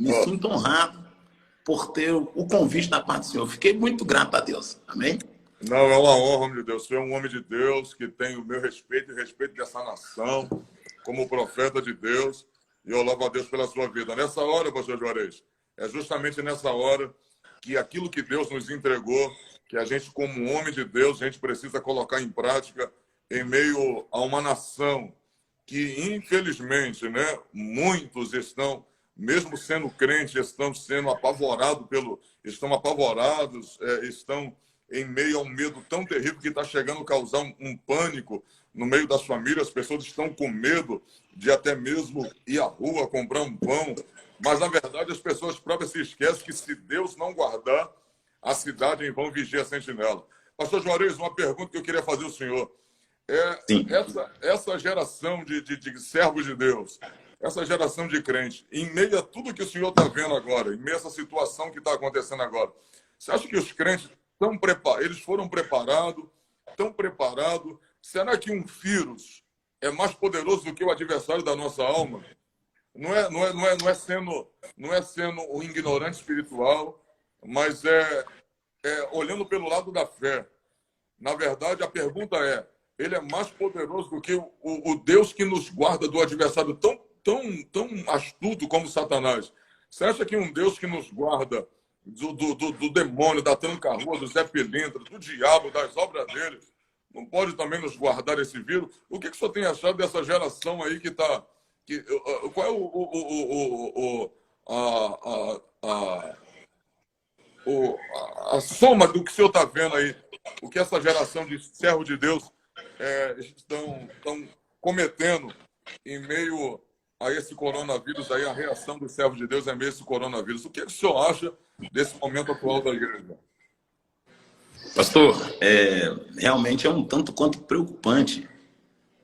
Me sinto honrado por ter o convite da parte do Senhor. Fiquei muito grato a Deus. Amém? Não, é uma honra, homem de Deus. Você é um homem de Deus que tem o meu respeito e o respeito dessa nação, como profeta de Deus. E eu louvo a Deus pela sua vida. Nessa hora, pastor Juarez, é justamente nessa hora que aquilo que Deus nos entregou, que a gente, como homem de Deus, a gente precisa colocar em prática em meio a uma nação que, infelizmente, né, muitos estão, mesmo sendo crentes, estão sendo apavorados estão apavorados, estão em meio a um medo tão terrível que está chegando a causar um pânico no meio das famílias. As pessoas estão com medo de até mesmo ir à rua comprar um pão. Mas, na verdade, as pessoas próprias se esquecem que, se Deus não guardar, a cidade em vão vigia a sentinela. Pastor Juarez, uma pergunta que eu queria fazer ao senhor. Essa geração de servos de Deus, essa geração de crentes, em meio a tudo que o senhor está vendo agora, em meio a essa situação que está acontecendo agora, você acha que os crentes estão preparados? Eles foram preparados? Estão preparados? Será que um vírus é mais poderoso do que o adversário da nossa alma? Não é sendo um ignorante espiritual, mas olhando pelo lado da fé. Na verdade, a pergunta é: ele é mais poderoso do que o Deus que nos guarda do adversário tão astuto como Satanás? Você acha que um Deus que nos guarda do demônio, da tranca-rua, do Zé Pilintra, do diabo, das obras dele, não pode também nos guardar esse vírus? O que o senhor tem achado dessa geração aí que está... Qual é a soma do que o senhor está vendo aí? O que essa geração de servos de Deus estão cometendo em meio a esse coronavírus aí, a reação dos servos de Deus em meio a esse coronavírus? O que o senhor acha desse momento atual da igreja? Pastor, realmente é um tanto quanto preocupante,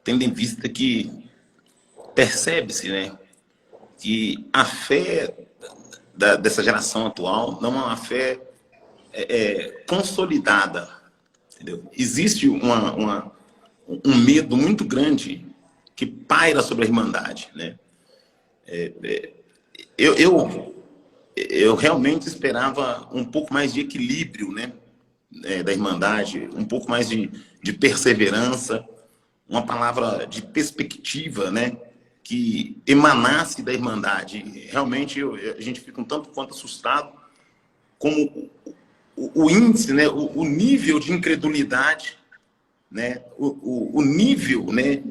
tendo em vista que percebe-se, né, que a fé dessa geração atual não é uma fé consolidada, entendeu? Existe um medo muito grande que paira sobre a Irmandade, né? Eu realmente esperava um pouco mais de equilíbrio, né, da Irmandade, um pouco mais de perseverança, uma palavra de perspectiva, né, que emanasse da Irmandade. Realmente a gente fica um tanto quanto assustado como o índice, né, o nível de incredulidade, né, o nível, né,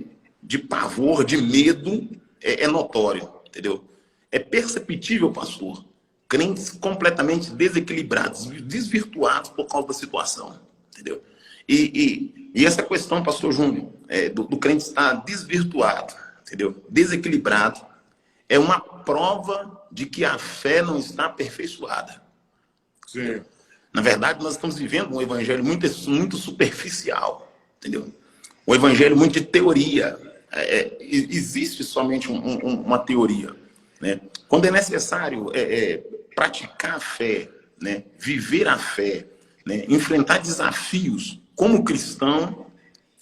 de pavor, de medo é notório, entendeu? É perceptível, pastor, crentes completamente desequilibrados, desvirtuados por causa da situação, entendeu? E essa questão, pastor Júnior, do crente estar desvirtuado, entendeu? Desequilibrado, é uma prova de que a fé não está aperfeiçoada. Sim. Na verdade, nós estamos vivendo um evangelho muito superficial, entendeu? Um evangelho muito de teoria. Existe somente uma teoria, né? Quando é necessário praticar a fé, né? Viver a fé, né? Enfrentar desafios como cristão,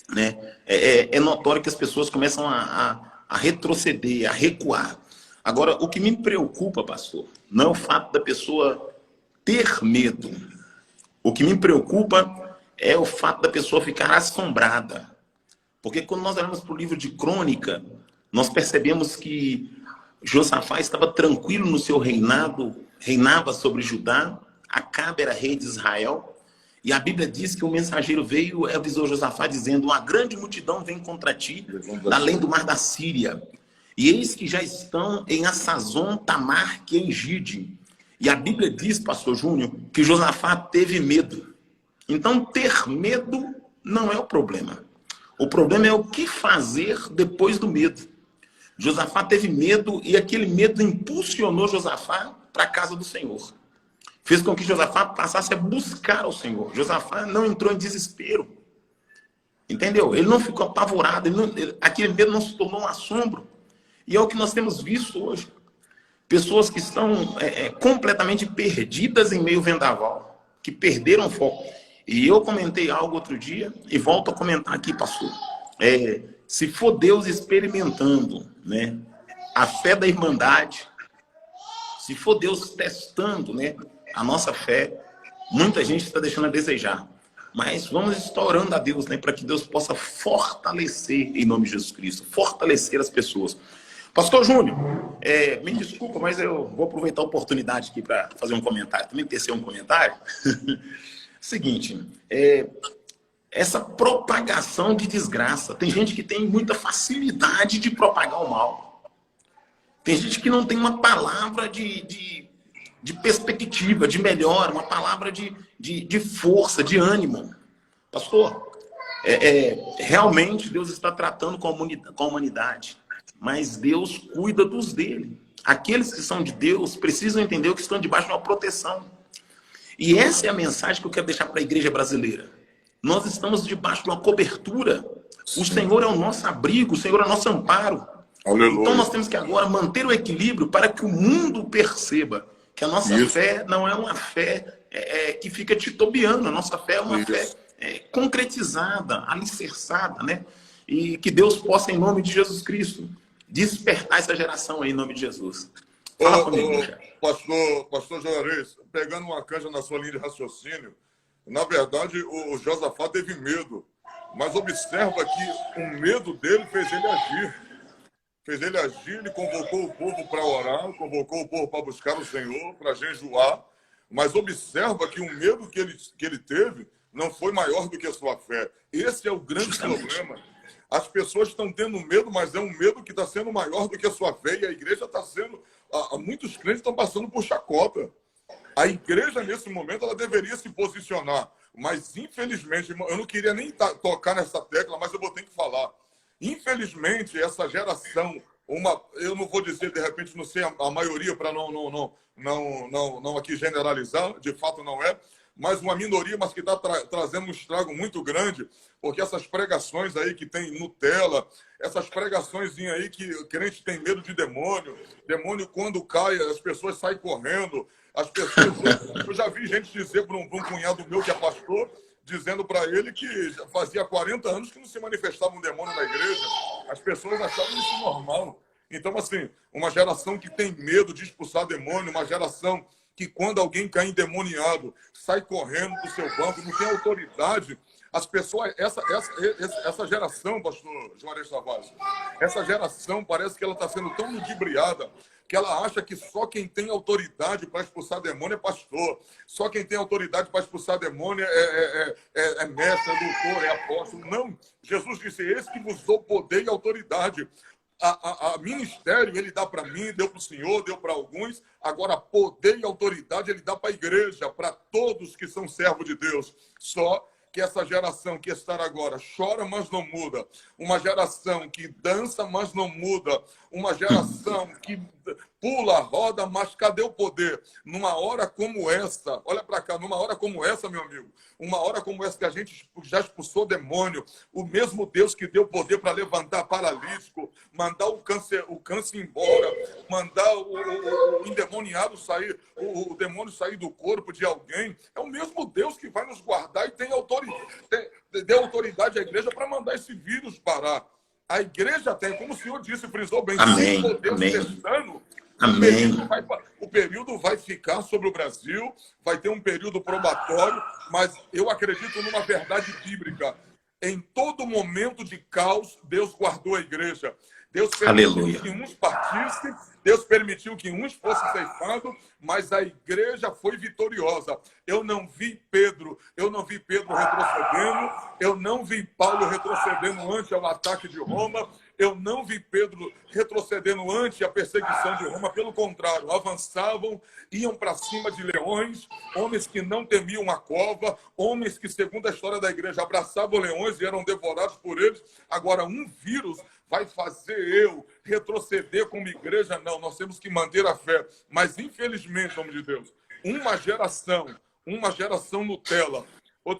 né? É notório que as pessoas começam a retroceder, a recuar. Agora, o que me preocupa, pastor, não é o fato da pessoa ter medo. O que me preocupa é o fato da pessoa ficar assombrada. Porque quando nós olhamos para o livro de Crônica, nós percebemos que Josafá estava tranquilo no seu reinado, reinava sobre Judá, Acabe era rei de Israel, e a Bíblia diz que o mensageiro veio e avisou Josafá dizendo: uma grande multidão vem contra ti, além do mar da Síria. E eis que já estão em Assazon, Tamar, que é Engide. E a Bíblia diz, pastor Júnior, que Josafá teve medo. Então, ter medo não é o problema. O problema é o que fazer depois do medo. Josafá teve medo e aquele medo impulsionou Josafá para a casa do Senhor. Fez com que Josafá passasse a buscar ao Senhor. Josafá não entrou em desespero. Entendeu? Ele não ficou apavorado. Aquele medo não se tornou um assombro. E é o que nós temos visto hoje. Pessoas que estão completamente perdidas em meio vendaval, que perderam o foco. E eu comentei algo outro dia e volto a comentar aqui, pastor. Se for Deus experimentando, né, a fé da Irmandade, Se for Deus testando, né, a nossa fé, muita gente está deixando a desejar. Mas vamos estar orando a Deus, né, para que Deus possa fortalecer, em nome de Jesus Cristo, fortalecer as pessoas. Pastor Júnior, me desculpa, mas eu vou aproveitar a oportunidade aqui para fazer um comentário, também tecer um comentário. Seguinte, essa propagação de desgraça, tem gente que tem muita facilidade de propagar o mal. Tem gente que não tem uma palavra de perspectiva, de melhora, uma palavra de força, de ânimo. Pastor, realmente Deus está tratando com a humanidade, mas Deus cuida dos dele. Aqueles que são de Deus precisam entender que estão debaixo de uma proteção. E essa é a mensagem que eu quero deixar para a igreja brasileira. Nós estamos debaixo de uma cobertura. O Senhor é o nosso abrigo, o Senhor é o nosso amparo. Aleluia. Então nós temos que agora manter o equilíbrio para que o mundo perceba que a nossa fé não é uma fé que fica titubeando. A nossa fé é uma fé concretizada, alicerçada, né? E que Deus possa, em nome de Jesus Cristo, despertar essa geração aí, em nome de Jesus. Fala comigo, Pastor Juarez, pegando uma canja na sua linha de raciocínio, na verdade, o Josafá teve medo, mas observa que o medo dele fez ele agir. Ele convocou o povo para orar, convocou o povo para buscar o Senhor, para jejuar, mas observa que o medo que ele teve não foi maior do que a sua fé. Esse é o grande problema. As pessoas estão tendo medo, mas é um medo que está sendo maior do que a sua fé, e a igreja está sendo... Muitos crentes estão passando por chacota. A igreja, nesse momento, ela deveria se posicionar, mas, infelizmente, eu não queria nem tocar nessa tecla, mas eu vou ter que falar. Infelizmente, essa geração, eu não vou dizer, de repente, não sei a maioria, para não aqui generalizar, de fato não é, mas uma minoria, mas que está trazendo um estrago muito grande, porque essas pregações aí que tem Nutella, essas pregações aí que o crente tem medo de demônio, quando cai, as pessoas saem correndo, as pessoas... Eu já vi gente dizer para um cunhado meu que é pastor, dizendo para ele que já fazia 40 anos que não se manifestava um demônio na igreja. As pessoas achavam isso normal. Então, assim, uma geração que tem medo de expulsar demônio, uma geração que quando alguém cai endemoniado, sai correndo do seu banco, não tem autoridade. As pessoas, essa geração, pastor Juarez Tavares, essa geração parece que ela está sendo tão ludibriada que ela acha que só quem tem autoridade para expulsar demônio é pastor. Só quem tem autoridade para expulsar demônio é mestre, é doutor, é apóstolo. Não, Jesus disse, esse que vos dou poder e autoridade. A ministério ele dá para mim, deu para o senhor, deu para alguns. Agora, poder e autoridade ele dá para a igreja, para todos que são servos de Deus. Só que essa geração que está agora chora, mas não muda. Uma geração que dança, mas não muda. Uma geração que pula, roda, mas cadê o poder? Numa hora como essa, olha para cá, numa hora como essa, meu amigo, uma hora como essa que a gente já expulsou demônio, o mesmo Deus que deu poder para levantar paralítico, mandar o câncer embora, mandar o endemoniado sair, o demônio sair do corpo de alguém, é o mesmo Deus que vai nos guardar e deu autoridade à igreja para mandar esse vírus parar. A igreja tem, como o senhor disse, frisou bem, amém, se Deus amém. testando, Amém. O período vai ficar sobre o Brasil, vai ter um período probatório, mas eu acredito numa verdade bíblica. Em todo momento de caos, Deus guardou a igreja. Deus permitiu que uns partissem, Deus permitiu que uns fossem ceifados, mas a igreja foi vitoriosa. Eu não vi Pedro retrocedendo, eu não vi Paulo retrocedendo ante o ataque de Roma, eu não vi Pedro retrocedendo ante a perseguição de Roma. Pelo contrário, avançavam, iam para cima de leões, homens que não temiam a cova, homens que, segundo a história da igreja, abraçavam leões e eram devorados por eles. Agora, um vírus vai fazer eu retroceder como igreja? Não, nós temos que manter a fé. Mas, infelizmente, homem de Deus, uma geração Nutella.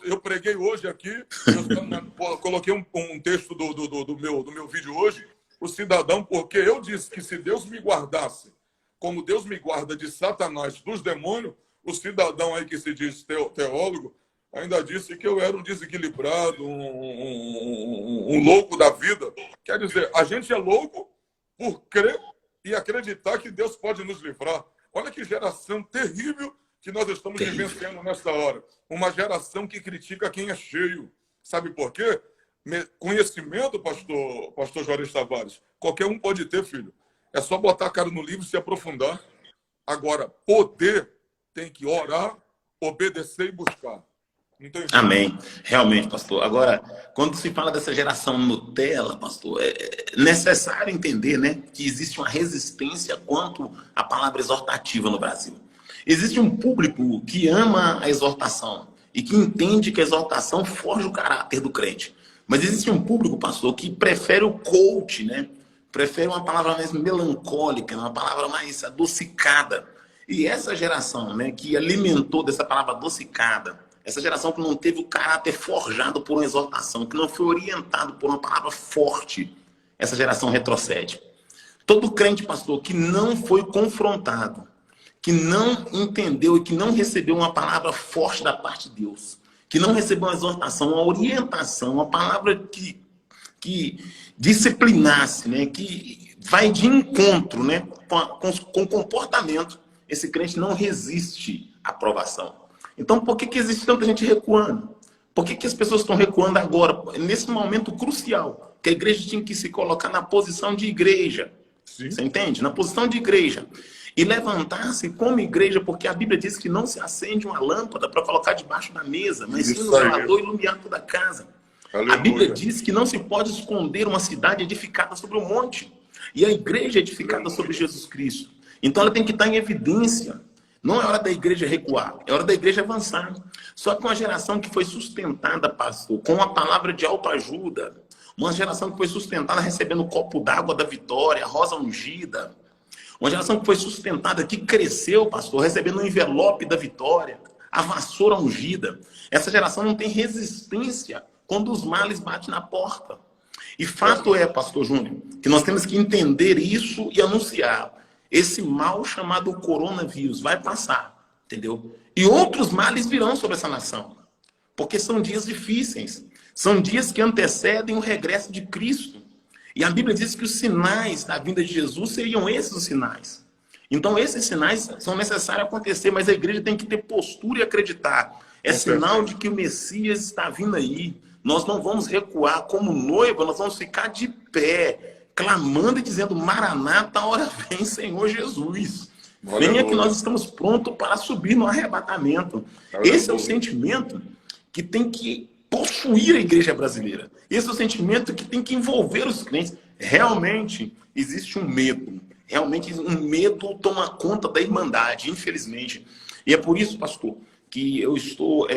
Eu preguei hoje aqui, eu coloquei um texto do meu vídeo hoje, o cidadão, porque eu disse que se Deus me guardasse, como Deus me guarda de Satanás, dos demônios, o cidadão aí que se diz teólogo, ainda disse que eu era um desequilibrado, um louco da vida. Quer dizer, a gente é louco por crer e acreditar que Deus pode nos livrar. Olha que geração terrível que nós estamos Terrível. vivenciando nessa hora. Uma geração que critica quem é cheio. Sabe por quê? Conhecimento, pastor Juarez Tavares, qualquer um pode ter, filho. É só botar a cara no livro e se aprofundar. Agora, poder tem que orar, obedecer e buscar. Não tem jeito. Amém. Realmente, pastor. Agora, quando se fala dessa geração Nutella, pastor, é necessário entender, né, que existe uma resistência quanto à palavra exortativa no Brasil. Existe um público que ama a exortação e que entende que a exortação forja o caráter do crente. Mas existe um público, pastor, que prefere o coach, né? Prefere uma palavra mais melancólica, uma palavra mais adocicada. E essa geração, né, que alimentou dessa palavra adocicada, essa geração que não teve o caráter forjado por uma exortação, que não foi orientado por uma palavra forte, essa geração retrocede. Todo crente, pastor, que não foi confrontado, que não entendeu e que não recebeu uma palavra forte da parte de Deus, que não recebeu uma exortação, uma orientação, uma palavra que disciplinasse, né, que vai de encontro, né, com comportamento, esse crente não resiste à aprovação. Então, por que existe tanta gente recuando? Por que as pessoas estão recuando agora, nesse momento crucial, que a igreja tinha que se colocar na posição de igreja? Sim. Você entende? Na posição de igreja. E levantar-se como igreja, porque a Bíblia diz que não se acende uma lâmpada para colocar debaixo da mesa, mas sim no zelador e iluminar toda a casa. Aleluia. A Bíblia diz que não se pode esconder uma cidade edificada sobre o monte. E a igreja é edificada sobre Jesus Cristo. Então ela tem que estar em evidência. Não é hora da igreja recuar, é hora da igreja avançar. Só que uma geração que foi sustentada, pastor, com a palavra de autoajuda, uma geração que foi sustentada recebendo o copo d'água da vitória, a rosa ungida, uma geração que foi sustentada, que cresceu, pastor, recebendo o envelope da vitória, a vassoura ungida. Essa geração não tem resistência quando os males batem na porta. E fato é, pastor Júnior, que nós temos que entender isso e anunciar. Esse mal chamado coronavírus vai passar, entendeu? E outros males virão sobre essa nação. Porque são dias difíceis. São dias que antecedem o regresso de Cristo. E a Bíblia diz que os sinais da vinda de Jesus seriam esses os sinais. Então, esses sinais são necessários acontecer, mas a igreja tem que ter postura e acreditar. É sinal de que o Messias está vindo aí. Nós não vamos recuar como noiva, nós vamos ficar de pé, clamando e dizendo, Maranata, a hora vem, Senhor Jesus. Venha que nós estamos prontos para subir no arrebatamento. Esse é o sentimento que tem que possuir a igreja brasileira. Esse é o sentimento que tem que envolver os crentes. Realmente existe um medo. Realmente um medo toma conta da irmandade, infelizmente. E é por isso, pastor, que eu estou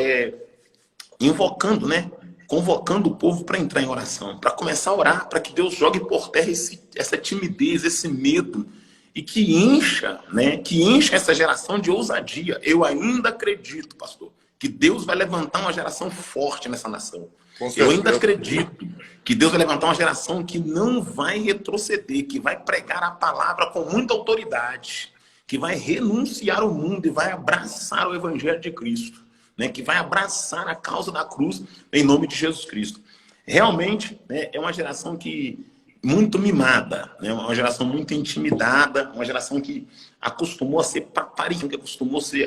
invocando, né? Convocando o povo para entrar em oração, para começar a orar, para que Deus jogue por terra essa timidez, esse medo, e que encha, né? Que encha essa geração de ousadia. Eu ainda acredito, pastor, que Deus vai levantar uma geração forte nessa nação. Eu ainda acredito que Deus vai levantar uma geração que não vai retroceder, que vai pregar a palavra com muita autoridade, que vai renunciar ao mundo e vai abraçar o evangelho de Cristo, né? Que vai abraçar a causa da cruz em nome de Jesus Cristo. Realmente, né, é uma geração que muito mimada, né? Uma geração muito intimidada, uma geração que acostumou a ser paparinho, que acostumou a ser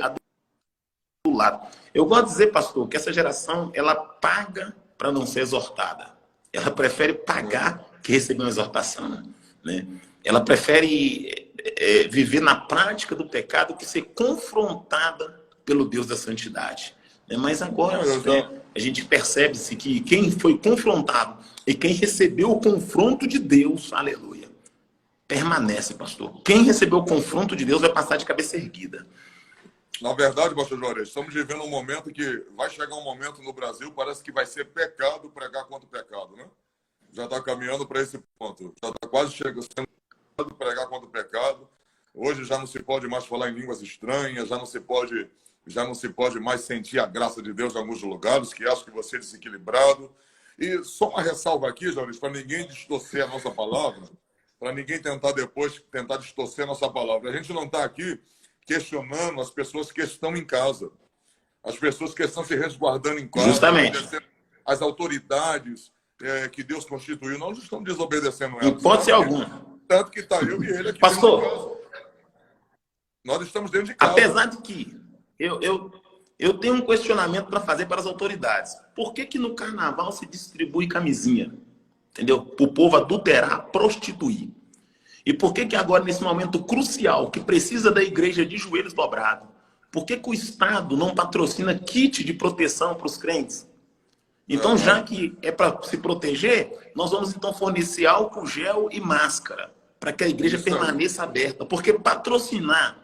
lado. Eu gosto de dizer, pastor, que essa geração, ela paga para não ser exortada. Ela prefere pagar que receber uma exortação, né? Ela prefere viver na prática do pecado que ser confrontada pelo Deus da santidade. Mas agora, né, a gente percebe-se que quem foi confrontado e quem recebeu o confronto de Deus, aleluia, permanece, pastor. Quem recebeu o confronto de Deus vai passar de cabeça erguida. Na verdade, pastor Juarez, estamos vivendo um momento que vai chegar um momento no Brasil, parece que vai ser pecado pregar contra o pecado, né? Já está caminhando para esse ponto. Já está quase chegando a pregar contra o pecado. Hoje já não se pode mais falar em línguas estranhas, já não se pode mais sentir a graça de Deus em alguns lugares, que acho que você é desequilibrado. E só uma ressalva aqui, Juarez, para ninguém distorcer a nossa palavra, para ninguém tentar distorcer a nossa palavra. A gente não está aqui questionando as pessoas que estão em casa, as pessoas que estão se resguardando em casa, justamente as autoridades que Deus constituiu. Nós não estamos desobedecendo elas. Não pode ser algum. Tanto que está eu e ele aqui. Pastor, Nós estamos dentro de casa. Apesar de que eu tenho um questionamento para fazer para as autoridades. Por que no carnaval se distribui camisinha? Entendeu? Para o povo adulterar, prostituir. E por que agora, nesse momento crucial, que precisa da igreja de joelhos dobrados, por que o Estado não patrocina kit de proteção para os crentes? Então, já que é para se proteger, nós vamos então fornecer álcool gel e máscara, para que a igreja permaneça aberta. Porque patrocinar,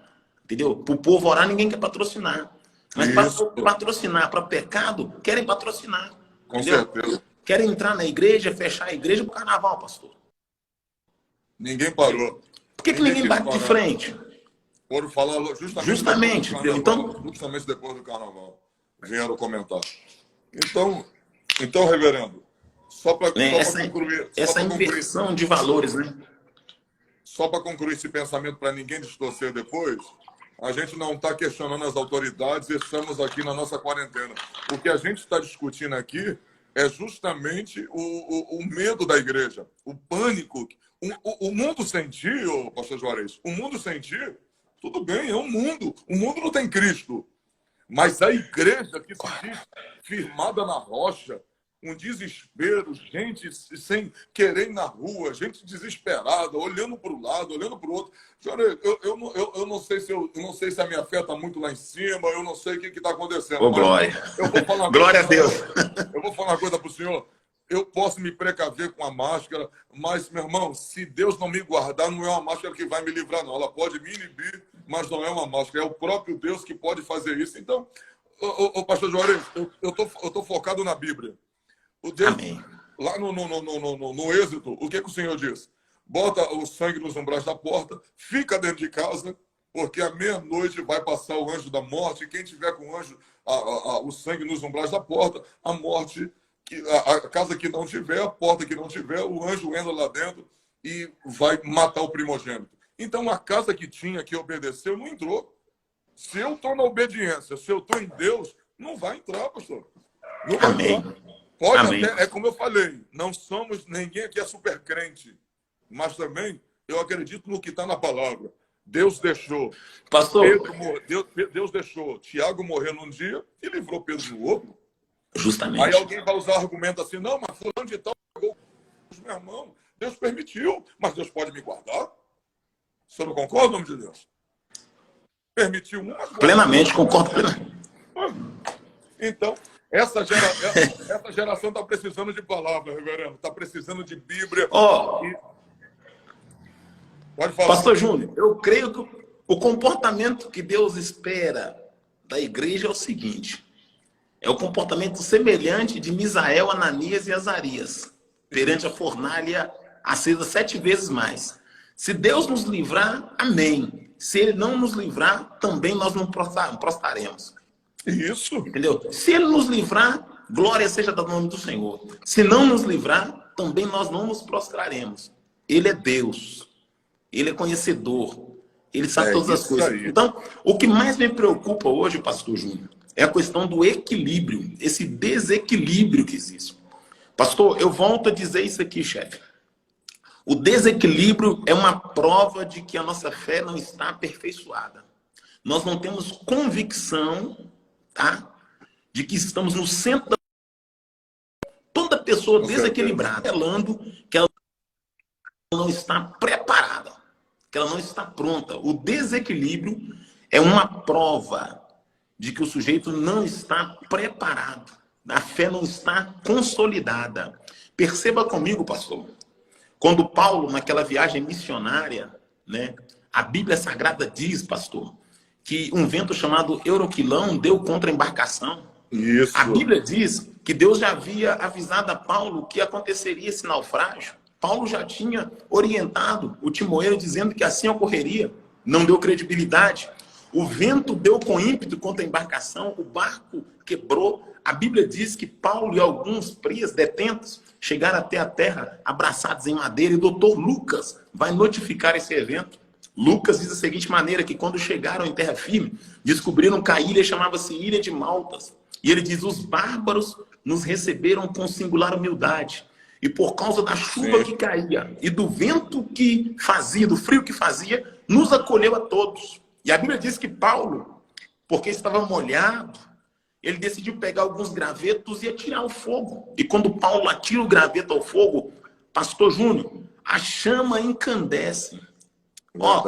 entendeu? Para o povo orar, ninguém quer patrocinar. Mas para patrocinar para pecado, querem patrocinar. Com entendeu? certeza. Querem entrar na igreja, fechar a igreja para o carnaval, pastor. Ninguém parou. Por que ninguém bate de frente? Foram falar justamente carnaval, então, justamente depois do carnaval. Vieram comentar. Então, reverendo, só para concluir... Essa inversão de valores, né? Só para concluir esse pensamento, para ninguém distorcer depois, a gente não está questionando as autoridades, estamos aqui na nossa quarentena. O que a gente está discutindo aqui é justamente o medo da igreja, o pânico. O mundo sentir, pastor Juarez, o mundo sentir, tudo bem, é um mundo. O mundo não tem Cristo. Mas a igreja que se diz firmada na rocha, um desespero, gente sem querer ir na rua, gente desesperada, olhando para o lado, olhando para o outro. Juarez, eu não sei se a minha fé está muito lá em cima, eu não sei o que está acontecendo. Ô, glória. Eu vou falar glória a Deus. Eu vou falar uma coisa para o senhor. Eu posso me precaver com a máscara, mas, meu irmão, se Deus não me guardar, não é uma máscara que vai me livrar, não. Ela pode me inibir, mas não é uma máscara. É o próprio Deus que pode fazer isso. Então, pastor Juarez, eu tô focado na Bíblia. O Deus, amém. Lá no Êxodo, o que o Senhor diz? Bota o sangue nos umbrais da porta, fica dentro de casa, porque à meia-noite vai passar o anjo da morte, e quem tiver com o anjo, o sangue nos umbrais da porta, a morte... A casa que não tiver, a porta que não tiver, o anjo entra lá dentro e vai matar o primogênito. Então, a casa que tinha, que obedeceu, não entrou. Se eu estou na obediência, se eu estou em Deus, não vai entrar, pastor. Não vai entrar. Pode até, é como eu falei, não somos, ninguém aqui é super crente, mas também eu acredito no que está na palavra. Deus deixou. Pastor, Deus deixou Tiago morrer num dia e livrou Pedro no outro. Justamente. Aí alguém vai usar argumento assim, não, mas fulano de tal pegou meu irmão. Deus permitiu, mas Deus pode me guardar. Você não concorda, em nome de Deus? Permitiu um, mas plenamente, concordo plenamente. Então, essa geração está precisando de palavra, reverendo. Está precisando de Bíblia. Pode falar. Pastor Júnior, eu creio que o comportamento que Deus espera da igreja é o seguinte. É o comportamento semelhante de Misael, Ananias e Azarias, perante a fornalha acesa 7 vezes mais. Se Deus nos livrar, amém. Se Ele não nos livrar, também nós não prostraremos. Isso. Entendeu? Se Ele nos livrar, glória seja do nome do Senhor. Se não nos livrar, também nós não nos prostraremos. Ele é Deus. Ele é conhecedor. Ele sabe todas as coisas. Aí. Então, o que mais me preocupa hoje, pastor Júnior, é a questão do equilíbrio, esse desequilíbrio que existe. Pastor, eu volto a dizer isso aqui, chefe. O desequilíbrio é uma prova de que a nossa fé não está aperfeiçoada. Nós não temos convicção, tá, de que estamos no centro da... Toda pessoa desequilibrada, falando que ela não está preparada, que ela não está pronta. O desequilíbrio é uma prova de que o sujeito não está preparado. A fé não está consolidada. Perceba comigo, pastor. Quando Paulo, naquela viagem missionária, né, a Bíblia Sagrada diz, pastor, que um vento chamado Euroquilão deu contra a embarcação. Isso. A Bíblia diz que Deus já havia avisado a Paulo que aconteceria esse naufrágio. Paulo já tinha orientado o timoeiro dizendo que assim ocorreria. Não deu credibilidade. O vento deu com ímpeto contra a embarcação, o barco quebrou. A Bíblia diz que Paulo e alguns prias detentos chegaram até a terra abraçados em madeira. E o doutor Lucas vai notificar esse evento. Lucas diz da seguinte maneira, que quando chegaram em terra firme, descobriram que a ilha chamava-se Ilha de Maltas. E ele diz, os bárbaros nos receberam com singular humildade. E por causa da chuva que caía e do vento que fazia, do frio que fazia, nos acolheu a todos. E a Bíblia diz que Paulo, porque estava molhado, ele decidiu pegar alguns gravetos e atirar ao fogo. E quando Paulo atira o graveto ao fogo, pastor Júnior, a chama encandece. Ó,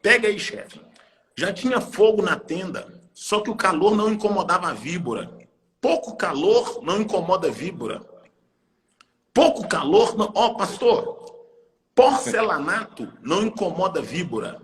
pega aí, chefe. Já tinha fogo na tenda, só que o calor não incomodava a víbora. Pouco calor não incomoda a víbora. Pouco calor, não... Ó, pastor, porcelanato não incomoda a víbora.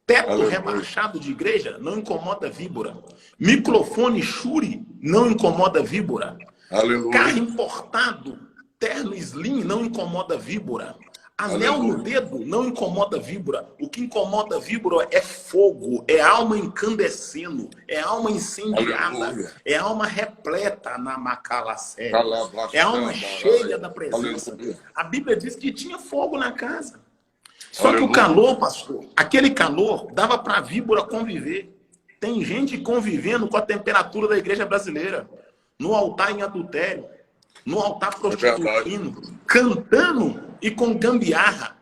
Teto rebaixado de igreja não incomoda a víbora. Microfone Shure não incomoda a víbora. Aleluia. Carro importado, terno slim não incomoda a víbora. Anel no dedo não incomoda a víbora. O que incomoda a víbora é fogo, é alma incandescendo, é alma incendiada, Aleluia. é alma repleta na macalacé, é alma cheia da presença. Aleluia. A Bíblia diz que tinha fogo na casa. Só que Aleluia. o calor, pastor, aquele calor dava para a víbora conviver. Tem gente convivendo com a temperatura da igreja brasileira, no altar em adultério, no altar prostituindo, cantando e com gambiarra,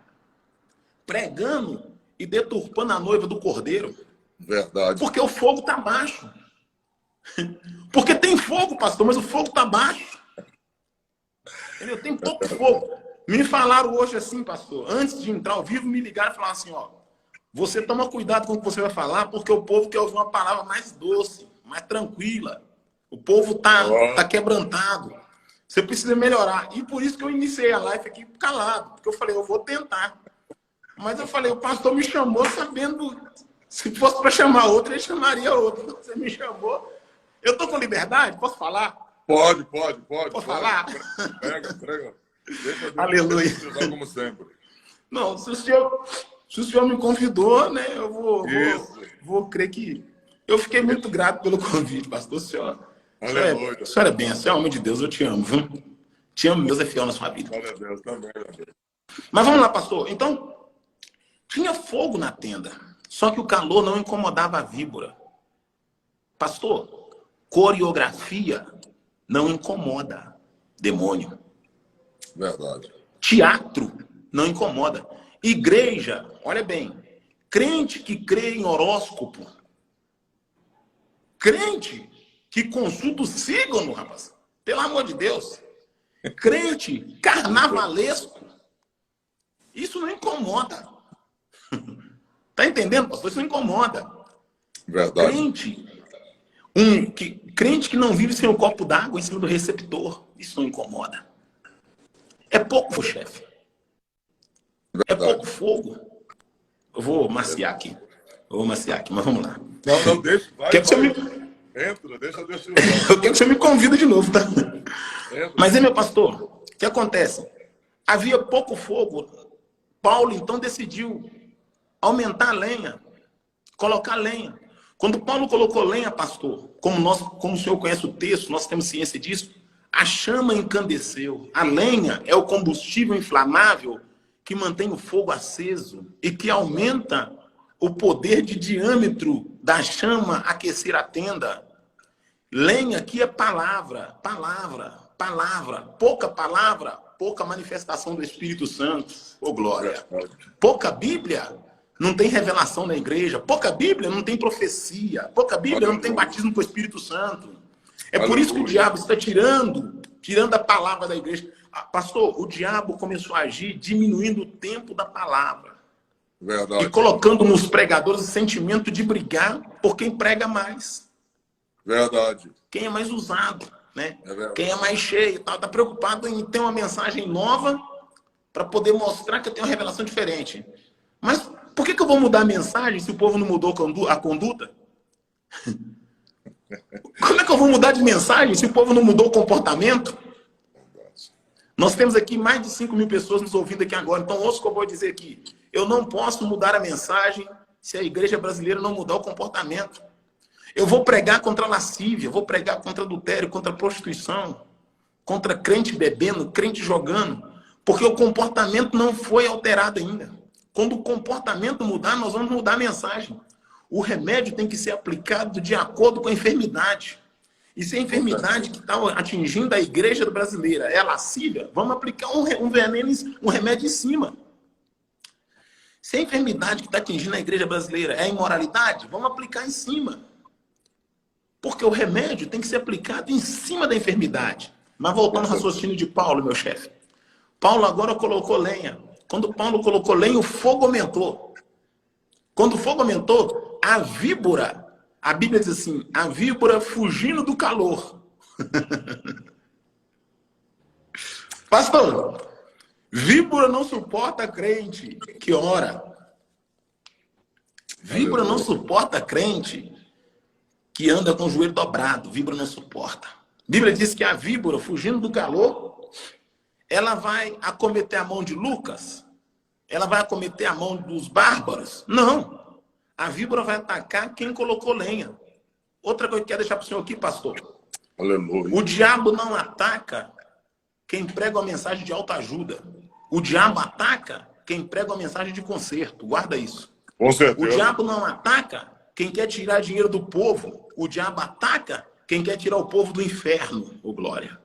pregando e deturpando a noiva do cordeiro. Verdade. Porque o fogo está baixo. Porque tem fogo, pastor, mas o fogo está baixo. Entendeu? Tem pouco fogo. Me falaram hoje assim, pastor, antes de entrar ao vivo, me ligaram e falaram assim, ó, você toma cuidado com o que você vai falar, porque o povo quer ouvir uma palavra mais doce, mais tranquila. O povo tá quebrantado. Você precisa melhorar. E por isso que eu iniciei a live aqui calado, porque eu falei, eu vou tentar. Mas eu falei, o pastor me chamou sabendo, se fosse para chamar outro, ele chamaria outro. Você me chamou. Eu tô com liberdade? Posso falar? Pode. Posso falar? Prega. Deixa Deus Aleluia. te como sempre. Não, se o senhor me convidou, né, eu vou crer que... Eu fiquei muito grato pelo convite, pastor. O senhor é bem, você é homem de Deus, eu te amo, viu? Te amo, Deus é fiel na sua vida. Glória a Deus também. Mas vamos lá, pastor. Então, tinha fogo na tenda, só que o calor não incomodava a víbora. Pastor, coreografia não incomoda demônio. Verdade. Teatro não incomoda. Igreja, olha bem, crente que crê em horóscopo, crente que consulta o signo, rapaz, pelo amor de Deus, crente carnavalesco, isso não incomoda. Tá entendendo, pastor? Isso não incomoda. Verdade. Crente que não vive sem o copo d'água em cima do receptor, isso não incomoda. É pouco, chefe. É pouco fogo. Eu vou maciar aqui. Mas vamos lá. Não, deixa. Vai. Entra, deixa Deus te usar. Eu quero que você me convida de novo, tá? Entra. Mas, meu pastor, o que acontece? Havia pouco fogo. Paulo, então, decidiu aumentar a lenha, colocar lenha. Quando Paulo colocou lenha, pastor, como o senhor conhece o texto, nós temos ciência disso, a chama encandeceu. A lenha é o combustível inflamável que mantém o fogo aceso e que aumenta o poder de diâmetro da chama aquecer a tenda. Lenha aqui é palavra. Pouca palavra, pouca manifestação do Espírito Santo. Ô, glória. Pouca Bíblia, não tem revelação na igreja. Pouca Bíblia, não tem profecia. Pouca Bíblia, não tem batismo com o Espírito Santo. É por isso que o diabo está tirando a palavra da igreja. Pastor, o diabo começou a agir diminuindo o tempo da palavra. Verdade. E colocando nos pregadores o sentimento de brigar por quem prega mais. Verdade. Quem é mais usado, né? É quem é mais cheio. Está preocupado em ter uma mensagem nova para poder mostrar que eu tenho uma revelação diferente. Mas por que eu vou mudar a mensagem se o povo não mudou a conduta? Como é que eu vou mudar de mensagem se o povo não mudou o comportamento? Nós temos aqui mais de 5.000 pessoas nos ouvindo aqui agora. Então, ouça o que eu vou dizer aqui. Eu não posso mudar a mensagem se a igreja brasileira não mudar o comportamento. Eu vou pregar contra a lascívia, vou pregar contra adultério, contra a prostituição, contra crente bebendo, crente jogando, porque o comportamento não foi alterado ainda. Quando o comportamento mudar, nós vamos mudar a mensagem. O remédio tem que ser aplicado de acordo com a enfermidade. E se a enfermidade que está atingindo a igreja brasileira é lascívia, vamos aplicar um veneno, um remédio em cima. Se a enfermidade que está atingindo a igreja brasileira é a imoralidade, vamos aplicar em cima. Porque o remédio tem que ser aplicado em cima da enfermidade. Mas voltando ao raciocínio de Paulo, meu chefe. Paulo agora colocou lenha. Quando Paulo colocou lenha, o fogo aumentou. Quando o fogo aumentou, a víbora, a Bíblia diz assim, a víbora fugindo do calor. Pastor, víbora não suporta crente que ora. Víbora não suporta crente que anda com o joelho dobrado. Víbora não suporta. A Bíblia diz que a víbora, fugindo do calor, ela vai acometer a mão de Lucas? Ela vai acometer a mão dos bárbaros? Não. A víbora vai atacar quem colocou lenha. Outra coisa que eu quero deixar para o senhor aqui, pastor. Aleluia. O diabo não ataca quem prega uma mensagem de autoajuda. O diabo ataca quem prega uma mensagem de conserto. Guarda isso. Com certeza. O diabo não ataca quem quer tirar dinheiro do povo. O diabo ataca quem quer tirar o povo do inferno, ô glória.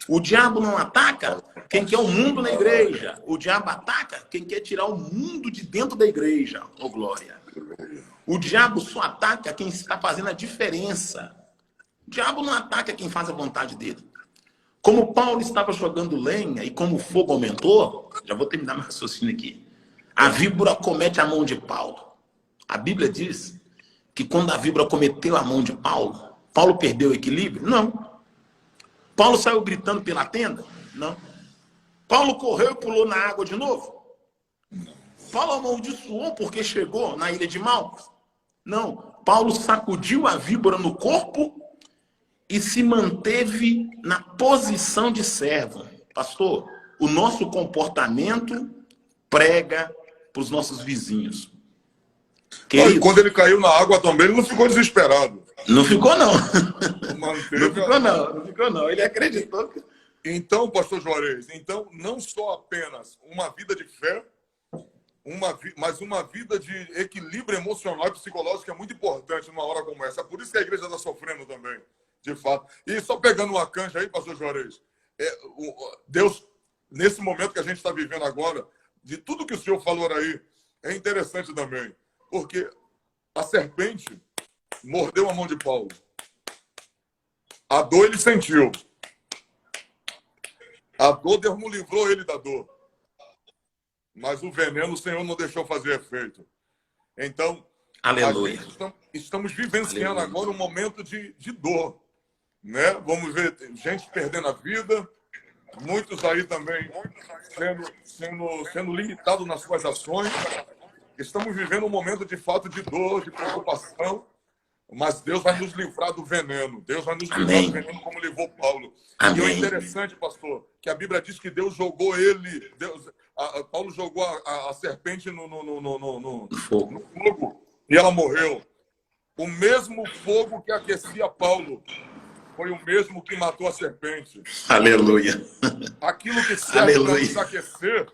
O diabo não ataca quem quer o mundo na igreja. O diabo ataca quem quer tirar o mundo de dentro da igreja, ô glória. O diabo só ataca quem está fazendo a diferença. O diabo não ataca quem faz a vontade dele. Como Paulo estava jogando lenha e como o fogo aumentou, já vou terminar meu raciocínio aqui. A víbora comete a mão de Paulo. A Bíblia diz que quando a víbora cometeu a mão de Paulo, Paulo perdeu o equilíbrio? Não. Paulo saiu gritando pela tenda? Não. Paulo correu e pulou na água de novo? Paulo amaldiçoou porque chegou na ilha de Malcos? Não. Paulo sacudiu a víbora no corpo e se manteve na posição de servo. Pastor, o nosso comportamento prega para os nossos vizinhos. E quando ele caiu na água também, ele não ficou desesperado. Não ficou, não. Manteve não ficou, não. Ele acreditou. Então, pastor Juarez, então, não só apenas uma vida de fé, mas uma vida de equilíbrio emocional e psicológico é muito importante numa hora como essa. É por isso que a igreja está sofrendo também, de fato. E só pegando uma canja aí, pastor Juarez, Deus, nesse momento que a gente está vivendo agora, de tudo que o senhor falou aí, é interessante também. Porque a serpente mordeu a mão de Paulo. A dor ele sentiu. A dor, Deus não livrou ele da dor. Mas o veneno o Senhor não deixou fazer efeito. Então, aleluia. Estamos vivenciando agora um momento de dor. Né? Vamos ver gente perdendo a vida, muitos aí também sendo limitados nas suas ações. Estamos vivendo um momento de falta de dor, de preocupação, mas Deus vai nos livrar do veneno. Deus vai nos livrar do veneno como livrou Paulo. Amém. E o interessante, pastor, que a Bíblia diz que Deus jogou ele, Paulo jogou a serpente no fogo e ela morreu. O mesmo fogo que aquecia Paulo foi o mesmo que matou a serpente. Aleluia. Aquilo que serve para nos aquecer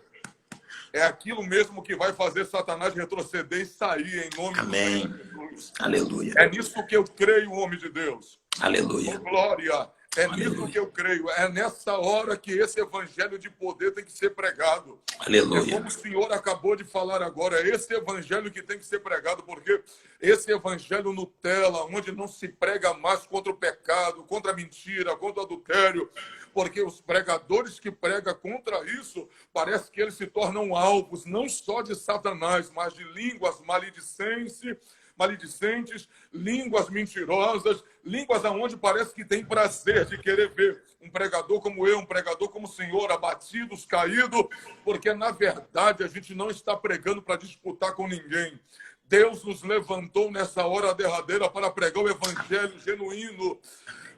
é aquilo mesmo que vai fazer Satanás retroceder e sair em nome Amém. de Jesus. Aleluia. É nisso que eu creio, homem de Deus. Aleluia. Oh, glória. É nisso que eu creio. É nessa hora que esse evangelho de poder tem que ser pregado. Aleluia. É como o senhor acabou de falar agora. É esse evangelho que tem que ser pregado, porque esse evangelho Nutella, onde não se prega mais contra o pecado, contra a mentira, contra o adultério, porque os pregadores que pregam contra isso, parece que eles se tornam alvos, não só de Satanás, mas de línguas maledicentes, línguas mentirosas, línguas aonde parece que tem prazer de querer ver um pregador como eu, um pregador como o senhor, abatidos, caídos, porque na verdade a gente não está pregando para disputar com ninguém. Deus nos levantou nessa hora derradeira para pregar o evangelho genuíno.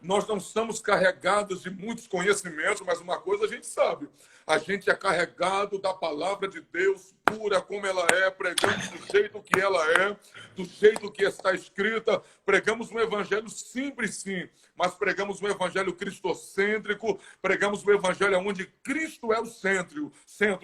Nós não estamos carregados de muitos conhecimentos, mas uma coisa a gente sabe. A gente é carregado da palavra de Deus pura como ela é, pregamos do jeito que ela é, do jeito que está escrita. Pregamos um evangelho simples, sim, mas pregamos um evangelho cristocêntrico, pregamos um evangelho onde Cristo é o centro,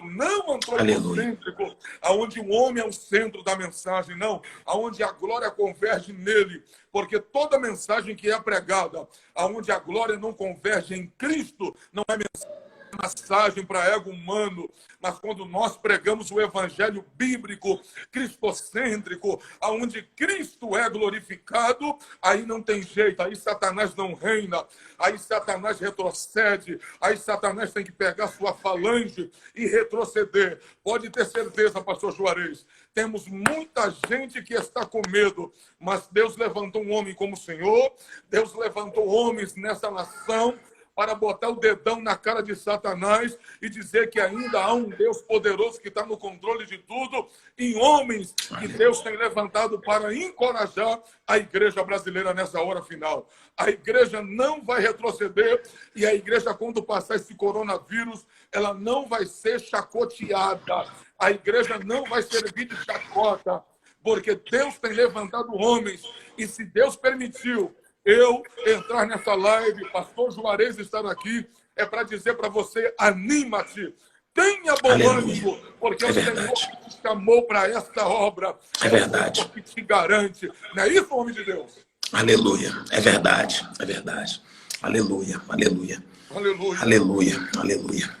não antropocêntrico, onde o homem é o centro da mensagem, não, onde a glória converge nele, porque toda mensagem que é pregada, onde a glória não converge em Cristo, não é mensagem massagem para ego humano, mas quando nós pregamos o evangelho bíblico, cristocêntrico, aonde Cristo é glorificado, aí não tem jeito, aí Satanás não reina, aí Satanás retrocede, aí Satanás tem que pegar sua falange e retroceder. Pode ter certeza, pastor Juarez, temos muita gente que está com medo, mas Deus levantou um homem como o Senhor, Deus levantou homens nessa nação para botar o dedão na cara de Satanás e dizer que ainda há um Deus poderoso que está no controle de tudo, e homens que Deus tem levantado para encorajar a igreja brasileira nessa hora final. A igreja não vai retroceder, e a igreja, quando passar esse coronavírus, ela não vai ser chacoteada. A igreja não vai servir de chacota, porque Deus tem levantado homens, e se Deus permitiu eu entrar nessa live, pastor Juarez estar aqui, é para dizer para você, anima-te, tenha bom ânimo, porque é o Senhor que te chamou para esta obra. É verdade. É o Senhor que te garante. Não é isso, homem de Deus? Aleluia. É verdade. É verdade. Aleluia. Aleluia. Aleluia. Aleluia. Aleluia.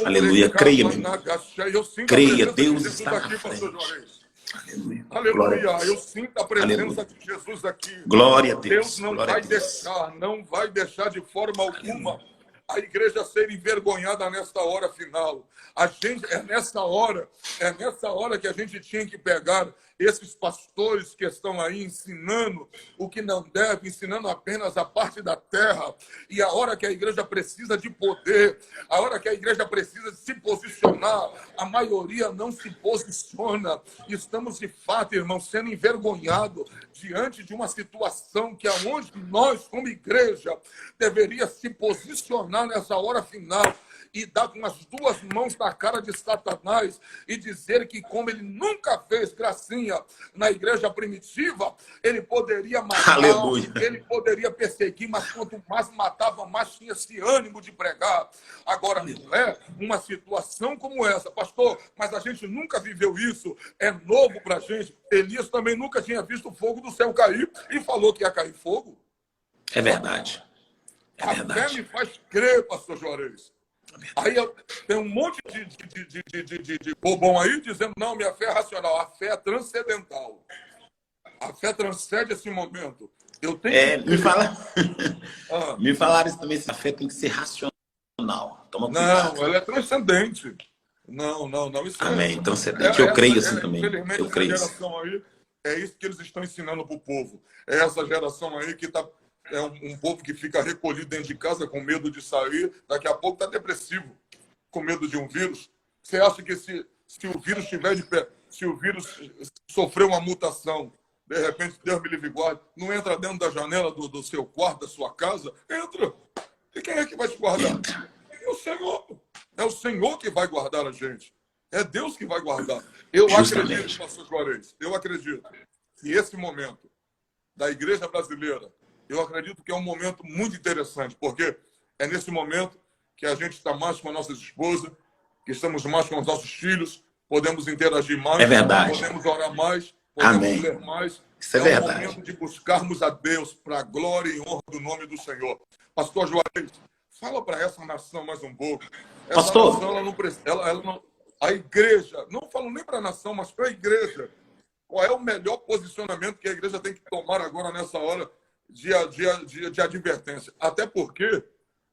Aleluia. Creia, meu irmão. Creia, Deus está na frente. Aleluia. Aleluia. Eu sinto a presença de Jesus aqui. Glória a Deus. Deus não vai deixar, não vai deixar de forma alguma a igreja ser envergonhada nesta hora final. A gente, é nessa hora que a gente tinha que pegar esses pastores que estão aí ensinando o que não deve, ensinando apenas a parte da terra. E a hora que a igreja precisa de poder, a hora que a igreja precisa de se posicionar, a maioria não se posiciona. Estamos, de fato, irmãos, sendo envergonhados diante de uma situação que aonde nós, como igreja, deveria se posicionar nessa hora final e dar com as duas mãos na cara de Satanás e dizer que, como ele nunca fez gracinha na igreja primitiva, ele poderia matar, aleluia, ele poderia perseguir, mas quanto mais matava, mais tinha esse ânimo de pregar. Agora, não é uma situação como essa, pastor, mas a gente nunca viveu isso, é novo para a gente. Elias também nunca tinha visto o fogo do céu cair e falou que ia cair fogo. É verdade. É a verdade. fé me faz crer, pastor Juarez. Aí tem um monte de bobão aí dizendo, não, minha fé é racional, a fé é transcendental. A fé transcende esse momento. Eu tenho me falaram isso também, a fé tem que ser racional. Toma cuidado. Não, ela é transcendente. Não. Isso amém, transcendente. Eu creio assim também. Eu creio essa geração aí, é isso que eles estão ensinando para o povo. É essa geração aí que está... É um povo que fica recolhido dentro de casa com medo de sair. Daqui a pouco está depressivo, com medo de um vírus. Você acha que se o vírus estiver de pé, se o vírus sofrer uma mutação, de repente, Deus me livre e guarde, não entra dentro da janela do seu quarto, da sua casa? Entra. E quem é que vai te guardar? É o Senhor. É o Senhor que vai guardar a gente. É Deus que vai guardar. Eu acredito, pastor Juarez, eu acredito que esse momento da igreja brasileira, eu acredito que é um momento muito interessante, porque é nesse momento que a gente está mais com a nossa esposa, que estamos mais com os nossos filhos, podemos interagir mais, é verdade, podemos orar mais, podemos amém, ler mais. Isso é verdade. O momento de buscarmos a Deus para a glória e honra do nome do Senhor. Pastor Juarez, fala para essa nação mais um pouco. Essa pastor, nação, ela não, a igreja, não falo nem para a nação, mas para a igreja, qual é o melhor posicionamento que a igreja tem que tomar agora nessa hora de advertência? Até porque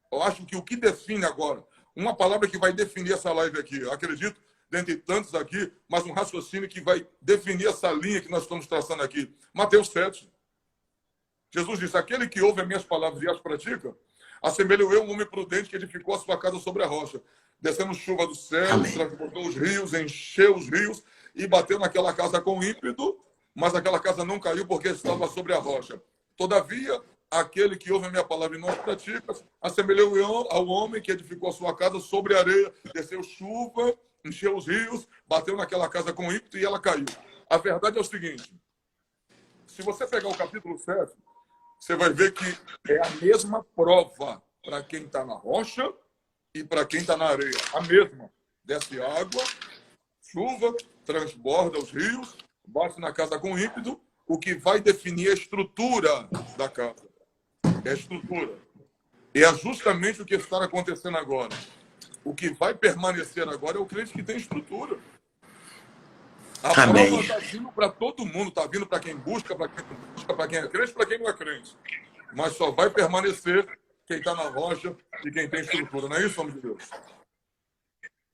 eu acho que o que define agora, uma palavra que vai definir essa live aqui, eu acredito, dentre tantos aqui, mas um raciocínio que vai definir essa linha que nós estamos traçando aqui. Mateus 7. Jesus disse, aquele que ouve as minhas palavras e as pratica, assemelho eu um homem prudente que edificou a sua casa sobre a rocha. Descendo chuva do céu, transportou os rios, encheu os rios e bateu naquela casa com ímpeto, mas aquela casa não caiu porque estava sobre a rocha. Todavia, aquele que ouve a minha palavra e não as pratica, assemelhou eu ao homem que edificou a sua casa sobre a areia, desceu chuva, encheu os rios, bateu naquela casa com ímpeto e ela caiu. A verdade é o seguinte, se você pegar o capítulo 7, você vai ver que é a mesma prova para quem está na rocha e para quem está na areia. A mesma. Desce água, chuva, transborda os rios, bate na casa com ímpeto. O que vai definir a estrutura da casa. É a estrutura. E é justamente o que está acontecendo agora. O que vai permanecer agora é o crente que tem estrutura. A Amém. prova está vindo para todo mundo, está vindo para quem busca, para quem não busca, para quem é crente, para quem não é crente. Mas só vai permanecer quem está na rocha e quem tem estrutura. Não é isso, homem de Deus?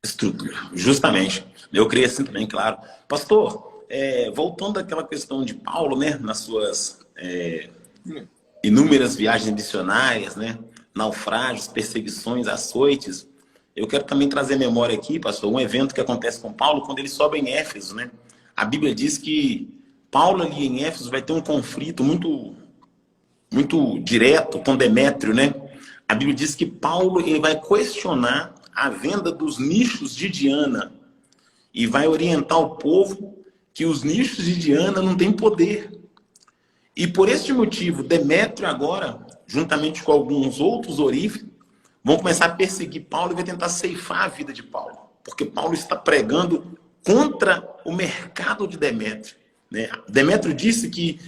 Estrutura, justamente. Eu creio assim também, claro. Pastor, voltando àquela questão de Paulo, né, nas suas inúmeras viagens missionárias, né, naufrágios, perseguições, açoites, eu quero também trazer memória aqui, pastor, um evento que acontece com Paulo quando ele sobe em Éfeso, né? A Bíblia diz que Paulo ali em Éfeso vai ter um conflito muito direto com Demétrio, né? A Bíblia diz que Paulo ele vai questionar a venda dos nichos de Diana e vai orientar o povo que os nichos de Diana não têm poder. E por este motivo, Demétrio agora, juntamente com alguns outros oríficos, vão começar a perseguir Paulo e vai tentar ceifar a vida de Paulo. Porque Paulo está pregando contra o mercado de Demétrio, né? Demétrio disse que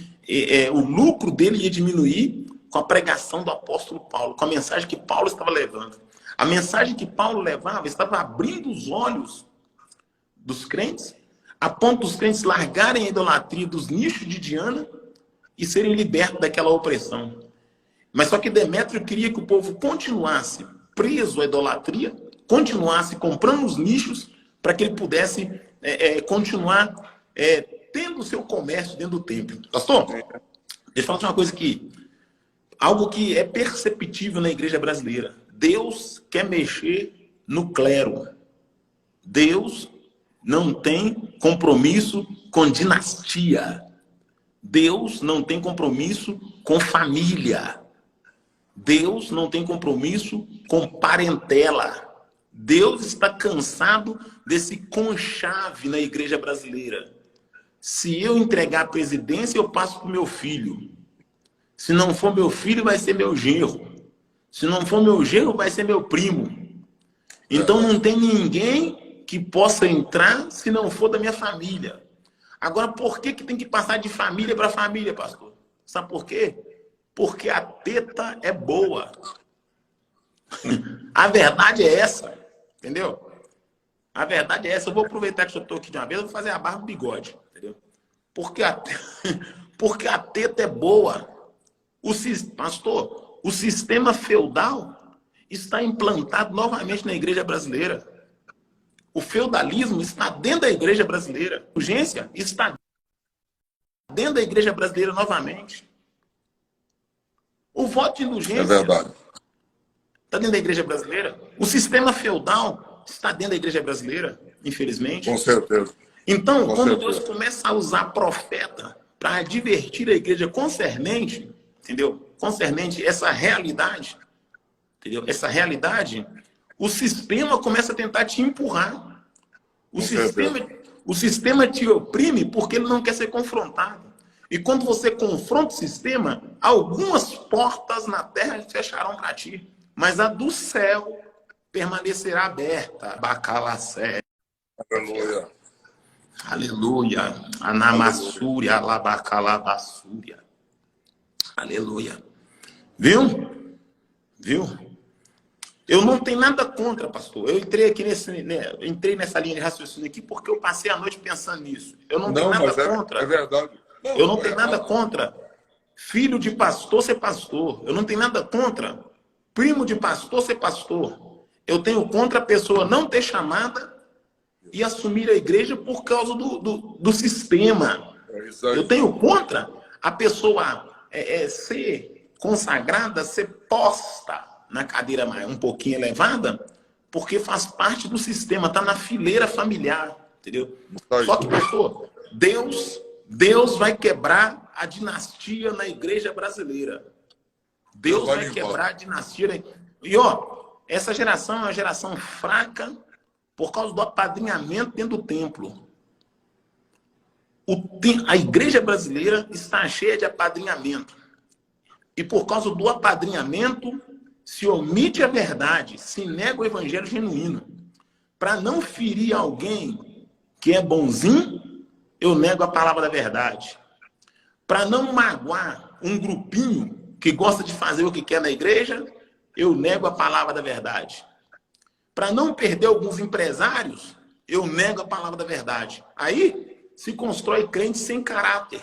o lucro dele ia diminuir com a pregação do apóstolo Paulo, com a mensagem que Paulo estava levando. A mensagem que Paulo levava estava abrindo os olhos dos crentes, a ponto dos crentes largarem a idolatria dos nichos de Diana e serem libertos daquela opressão. Mas só que Demétrio queria que o povo continuasse preso à idolatria, continuasse comprando os nichos para que ele pudesse continuar tendo o seu comércio dentro do templo. Pastor, deixa eu falar uma coisa aqui. Algo que é perceptível na igreja brasileira. Deus quer mexer no clero. Deus não tem compromisso com dinastia. Deus não tem compromisso com família. Deus não tem compromisso com parentela. Deus está cansado desse conchave na igreja brasileira. Se eu entregar a presidência, eu passo para o meu filho. Se não for meu filho, vai ser meu genro. Se não for meu genro, vai ser meu primo. Então não tem ninguém que possa entrar se não for da minha família. Agora, por que tem que passar de família para família, pastor? Sabe por quê? Porque a teta é boa. A verdade é essa, entendeu? A verdade é essa. Eu vou aproveitar que eu estou aqui de uma vez, eu vou fazer a barba e o bigode, entendeu? Porque a teta é boa. Pastor, o sistema feudal está implantado novamente na igreja brasileira. O feudalismo está dentro da igreja brasileira. A urgência está dentro da igreja brasileira novamente. O voto de indulgência está dentro da igreja brasileira. O sistema feudal está dentro da igreja brasileira, infelizmente. Com certeza. Então, quando Deus começa a usar profeta para advertir a igreja concernente, entendeu? Concernente essa realidade, entendeu? Essa realidade, o sistema começa a tentar te empurrar. O sistema te oprime porque ele não quer ser confrontado. E quando você confronta o sistema, algumas portas na terra fecharão para ti, mas a do céu permanecerá aberta. Bacalacé. Aleluia. Aleluia. Anamassúria, alabacalabassúria. Aleluia. Viu? Eu não tenho nada contra, pastor. Eu entrei aqui entrei nessa linha de raciocínio aqui porque eu passei a noite pensando nisso. Eu não tenho nada contra. É verdade. Eu não tenho nada contra filho de pastor ser pastor. Eu não tenho nada contra primo de pastor ser pastor. Eu tenho contra a pessoa não ter chamada e assumir a igreja por causa do sistema. Eu tenho contra a pessoa ser consagrada, ser posta na cadeira um pouquinho elevada, porque faz parte do sistema, está na fileira familiar, entendeu? Só que, pastor, Deus vai quebrar a dinastia na igreja brasileira. Deus vai quebrar a dinastia. E, essa geração é uma geração fraca por causa do apadrinhamento dentro do templo. A igreja brasileira está cheia de apadrinhamento. E por causa do apadrinhamento, se omite a verdade, se nega o evangelho genuíno. Para não ferir alguém que é bonzinho, eu nego a palavra da verdade. Para não magoar um grupinho que gosta de fazer o que quer na igreja, eu nego a palavra da verdade. para não perder alguns empresários, eu nego a palavra da verdade. Aí se constrói crente sem caráter,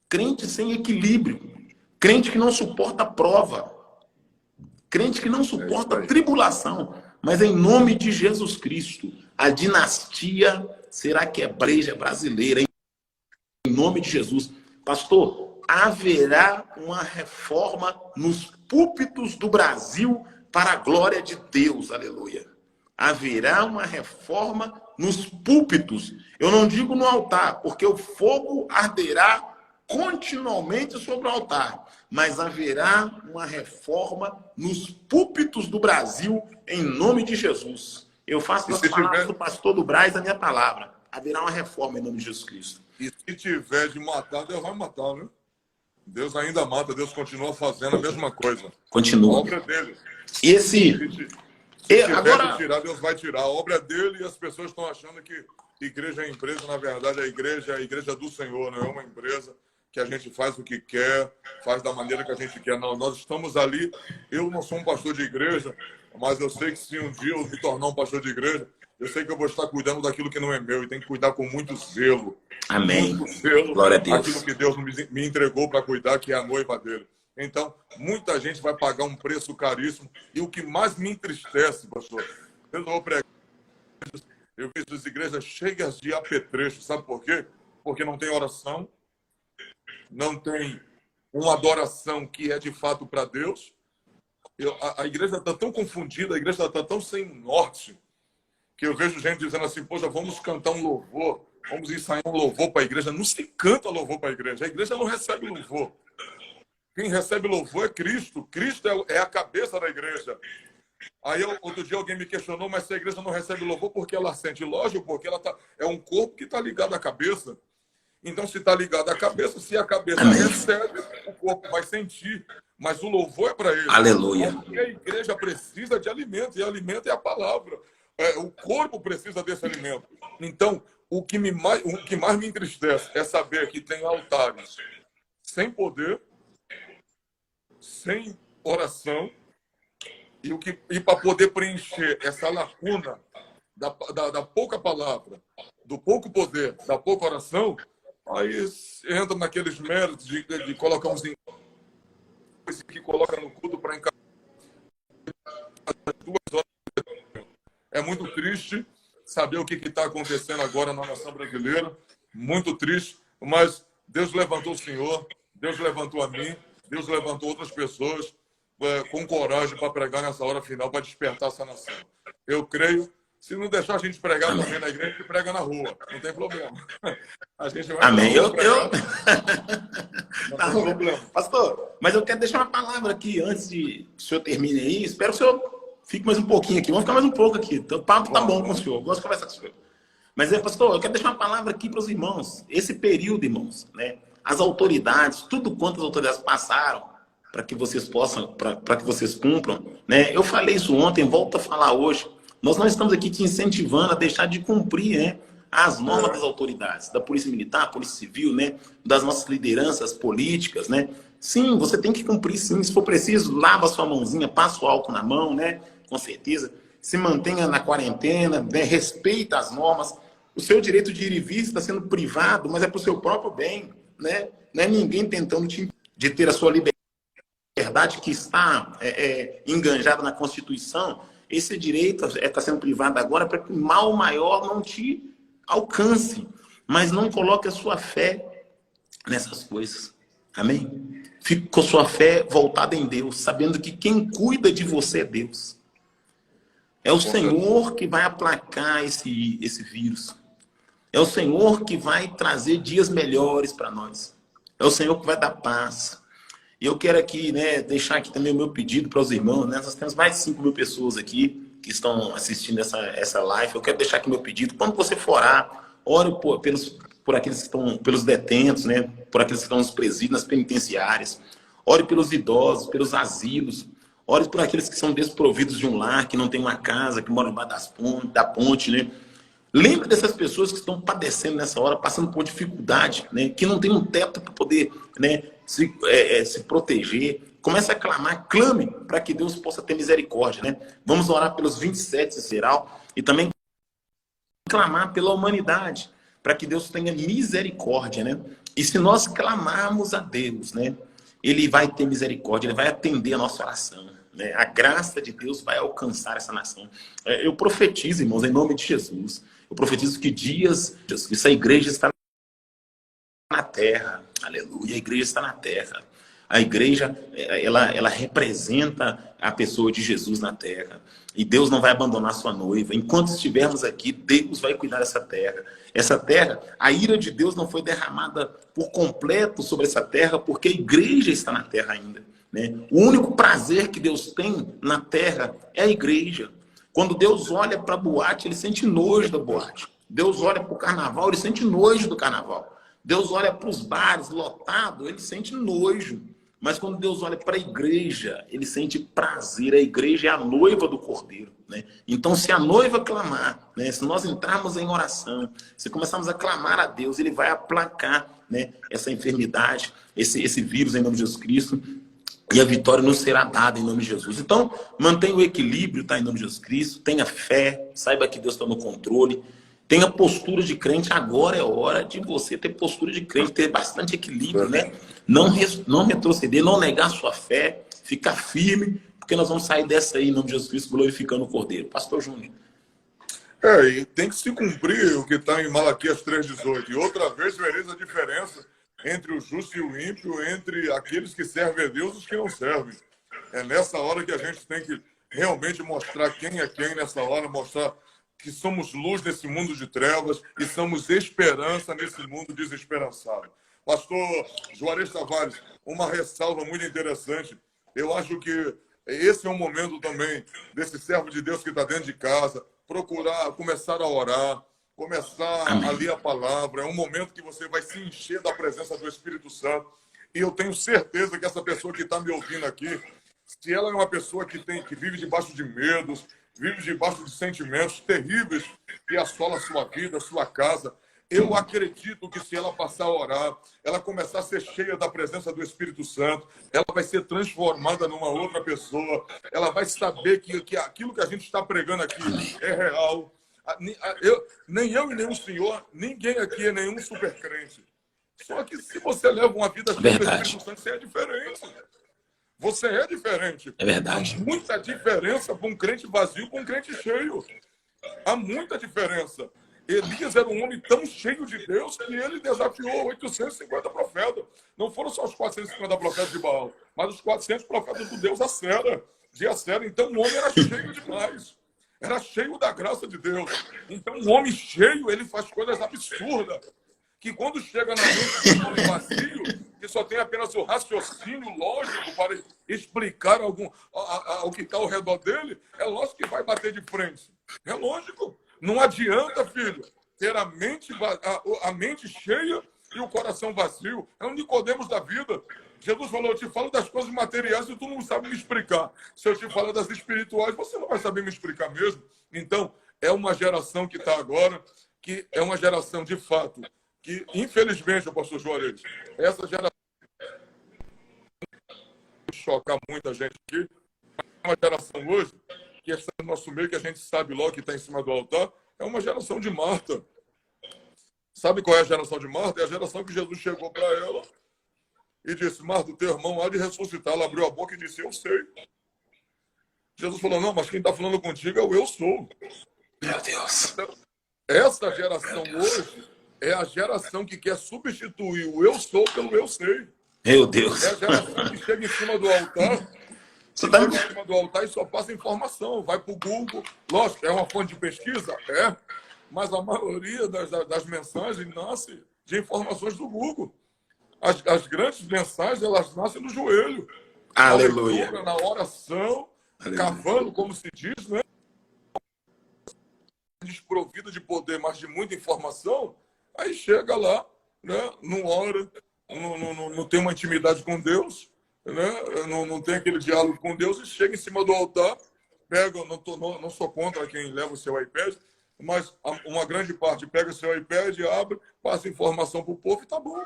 crente sem equilíbrio, crente que não suporta prova, crente que não suporta tribulação. Mas em nome de Jesus Cristo, a dinastia será quebreja brasileira. Em nome de Jesus. Pastor, haverá uma reforma nos púlpitos do Brasil para a glória de Deus. Aleluia. Haverá uma reforma nos púlpitos. Eu não digo no altar, porque o fogo arderá continuamente sobre o altar. Mas haverá uma reforma nos púlpitos do Brasil, em nome de Jesus. Eu faço das palavras do pastor do Braz a minha palavra. Haverá uma reforma em nome de Jesus Cristo. E se tiver de matar, Deus vai matar, né? Deus ainda mata, Deus continua fazendo a mesma coisa. Continua. A obra é dele. Se tiver agora... de tirar, Deus vai tirar. A obra é dele e as pessoas estão achando que igreja é empresa. Na verdade, a igreja do Senhor, não é uma empresa que a gente faz o que quer, faz da maneira que a gente quer. Não, nós estamos ali. Eu não sou um pastor de igreja, mas eu sei que se um dia eu me tornar um pastor de igreja, eu sei que eu vou estar cuidando daquilo que não é meu e tem que cuidar com muito zelo. Amém. Muito zelo. Glória a Deus. Aquilo que Deus me entregou para cuidar, que é a noiva dele. Então, muita gente vai pagar um preço caríssimo. E o que mais me entristece, pastor, eu vou pregar, eu vejo as igrejas cheias de apetrecho. Sabe por quê? Porque não tem oração, não tem uma adoração que é de fato para Deus. A igreja está tão confundida, a igreja está tão sem norte, que eu vejo gente dizendo assim, poxa, vamos cantar um louvor, vamos ensaiar um louvor para a igreja. Não se canta louvor para a igreja não recebe louvor. Quem recebe louvor é Cristo. Cristo é a cabeça da igreja. Aí outro dia alguém me questionou, mas se a igreja não recebe louvor, por que ela sente? Lógico, porque é um corpo que está ligado à cabeça. Então, se está ligado à cabeça, se a cabeça recebe, o corpo vai sentir. Mas o louvor é para ele. Aleluia. Porque a igreja precisa de alimento, e alimento é a palavra. O corpo precisa desse alimento. Então, o que mais me entristece é saber que tem altares sem poder, sem oração, e para poder preencher essa lacuna da pouca palavra, do pouco poder, da pouca oração, aí entra naqueles méritos de colocar uns que coloca no culto para encarar 2 horas. É muito triste saber o que está acontecendo agora na nação brasileira. Muito triste, mas Deus levantou o Senhor, Deus levantou a mim, Deus levantou outras pessoas com coragem para pregar nessa hora final, para despertar essa nação. Eu creio, se não deixar a gente pregar também na igreja, a gente prega na rua, não tem problema. A gente vai Amém. Não Tá tem problema. Pastor, mas eu quero deixar uma palavra aqui antes de o senhor termine aí. Espero que o senhor fique mais um pouquinho aqui. Vamos ficar mais um pouco aqui. O papo tá bom com o senhor. Eu gosto de conversar com o senhor. Mas, pastor, eu quero deixar uma palavra aqui para os irmãos. Esse período, irmãos, né? As autoridades, tudo quanto as autoridades passaram para que vocês possam, para que vocês cumpram, né? Eu falei isso ontem, volto a falar hoje. Nós não estamos aqui te incentivando a deixar de cumprir, né, as normas das autoridades, da Polícia Militar, Polícia Civil, né, das nossas lideranças políticas, né? Sim, você tem que cumprir, sim. Se for preciso, lava a sua mãozinha, passa o álcool na mão, né? Com certeza. Se mantenha na quarentena, né? Respeita as normas. O seu direito de ir e vir está sendo privado, mas é para o seu próprio bem, né? Não é ninguém tentando de ter a sua liberdade que está enganjada na Constituição. Esse direito está sendo privado agora para que o mal maior não te alcance, mas não coloque a sua fé nessas coisas. Amém? Fique com a sua fé voltada em Deus, sabendo que quem cuida de você é Deus. É o Senhor que vai aplacar esse vírus. É o Senhor que vai trazer dias melhores para nós. É o Senhor que vai dar paz. E eu quero aqui, né, deixar aqui também o meu pedido para os irmãos, né? Nós temos mais de 5 mil pessoas aqui que estão assistindo essa live. Eu quero deixar aqui meu pedido. Quando você for orar, ore por aqueles que estão, pelos detentos, né? Por aqueles que estão nos presídios, nas penitenciárias. Ore pelos idosos, pelos asilos. Ore por aqueles que são desprovidos de um lar, que não tem uma casa, que moram embaixo da ponte, né? Lembre dessas pessoas que estão padecendo nessa hora, passando por dificuldade, né? Que não tem um teto para poder, né, se proteger. Comece a clamar, clame para que Deus possa ter misericórdia, né? Vamos orar pelos 27 em geral e também clamar pela humanidade, para que Deus tenha misericórdia, né? E se nós clamarmos a Deus, né? Ele vai ter misericórdia, ele vai atender a nossa oração, né? A graça de Deus vai alcançar essa nação. Eu profetizo, irmãos, em nome de Jesus. Eu profetizo que dias, essa igreja está na terra. Aleluia, a igreja está na terra. A igreja, ela representa a pessoa de Jesus na terra. E Deus não vai abandonar sua noiva. Enquanto estivermos aqui, Deus vai cuidar dessa terra. Essa terra, a ira de Deus não foi derramada por completo sobre essa terra, porque a igreja está na terra ainda, né? O único prazer que Deus tem na terra é a igreja. Quando Deus olha para a boate, ele sente nojo da boate. Deus olha para o carnaval, ele sente nojo do carnaval. Deus olha para os bares lotados, ele sente nojo. Mas quando Deus olha para a igreja, ele sente prazer. A igreja é a noiva do Cordeiro, né? Então, se a noiva clamar, né? Se nós entrarmos em oração, se começarmos a clamar a Deus, ele vai aplacar, né, essa enfermidade, esse vírus em nome de Jesus Cristo. E a vitória nos será dada em nome de Jesus. Então, mantenha o equilíbrio, tá, em nome de Jesus Cristo. Tenha fé, saiba que Deus está no controle. Tenha postura de crente. Agora é hora de você ter postura de crente, ter bastante equilíbrio, né? Não retroceder, não negar sua fé, ficar firme, porque nós vamos sair dessa aí, em nome de Jesus Cristo, glorificando o Cordeiro. Pastor Júnior. E tem que se cumprir o que está em Malaquias 3,18. E outra vez vereis a diferença entre o justo e o ímpio, entre aqueles que servem a Deus e os que não servem. É nessa hora que a gente tem que realmente mostrar quem é quem nessa hora, mostrar que somos luz nesse mundo de trevas e somos esperança nesse mundo desesperançado. Pastor Juarez Tavares, uma ressalva muito interessante. Eu acho que esse é um momento também desse servo de Deus que está dentro de casa, procurar, começar a orar, começar a ler a palavra. É um momento que você vai se encher da presença do Espírito Santo. E eu tenho certeza que essa pessoa que está me ouvindo aqui, se ela é uma pessoa que vive debaixo de medos, vive debaixo de sentimentos terríveis que assolam a sua vida, a sua casa, eu acredito que se ela passar a orar, ela começar a ser cheia da presença do Espírito Santo, ela vai ser transformada numa outra pessoa, ela vai saber que aquilo que a gente está pregando aqui é real. Nem eu e nenhum senhor, ninguém aqui é nenhum super crente. Só que se você leva uma vida cheia do Espírito Santo, você é diferente. Você é diferente. É verdade. Há muita diferença para um crente vazio com um crente cheio. Há muita diferença. Elias era um homem tão cheio de Deus que ele desafiou 850 profetas. Não foram só os 450 profetas de Baal, mas os 400 profetas do Deus de Acera. Então o homem era cheio demais. Era cheio da graça de Deus. Então um homem cheio, ele faz coisas absurdas. Que quando chega na mente de um homem vazio, que só tem apenas o raciocínio lógico para explicar o que está ao redor dele, é lógico que vai bater de frente. É lógico. Não adianta, filho, ter a mente cheia e o coração vazio. É um Nicodemos da vida. Jesus falou, eu te falo das coisas materiais e tu não sabe me explicar. Se eu te falar das espirituais, você não vai saber me explicar mesmo. Então, é uma geração que está agora, que é uma geração de fato, que, infelizmente, o pastor Juarez, essa geração chocar muita gente aqui, é uma geração hoje, que está no nosso meio, que a gente sabe logo que está em cima do altar, é uma geração de Marta. Sabe qual é a geração de Marta? É a geração que Jesus chegou para ela e disse, Marta, o teu irmão há de ressuscitar. Ela abriu a boca e disse, eu sei. Jesus falou, não, mas quem está falando contigo é o eu sou. Meu Deus. Então, essa geração hoje é a geração que quer substituir o eu sou pelo eu sei. Meu Deus. É a geração que chega em cima do altar, em cima do altar e só passa informação. Vai para o Google. Lógico, é uma fonte de pesquisa? É. Mas a maioria das mensagens nasce de informações do Google. As grandes mensagens, elas nascem no joelho. Aleluia. Na leitura, na oração, aleluia. Cavando, como se diz, né? Desprovida de poder, mas de muita informação, aí chega lá, né? Não ora, não tem uma intimidade com Deus, né? Não tem aquele diálogo com Deus e chega em cima do altar, pega, não sou contra quem leva o seu iPad, mas uma grande parte pega o seu iPad, abre, passa informação para o povo e tá bom.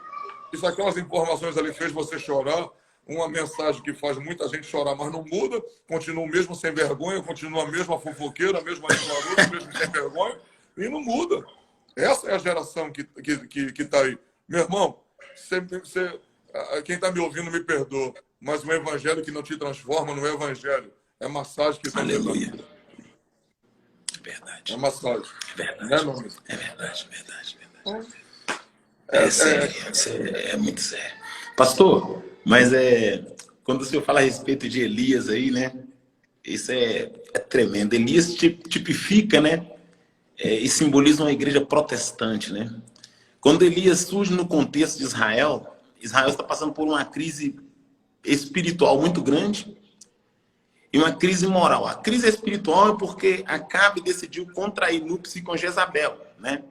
E se aquelas informações ali fez você chorar, uma mensagem que faz muita gente chorar, mas não muda, continua o mesmo sem vergonha, continua a mesma fofoqueira, a mesma reclamada, o mesmo sem vergonha, e não muda. Essa é a geração que está aí. Meu irmão, quem está me ouvindo me perdoa, mas um evangelho que não te transforma não é evangelho, é massagem que tem. Aleluia. É verdade. É massagem. É verdade. Né, meu amigo? É verdade, verdade, verdade. É sério, é muito sério. Pastor, mas quando o senhor fala a respeito de Elias aí, né? Isso é tremendo. Elias tipifica, né? E simboliza uma igreja protestante, né? Quando Elias surge no contexto de Israel, Israel está passando por uma crise espiritual muito grande e uma crise moral. A crise espiritual é porque Acabe decidiu contrair núpcias com Jezabel, né?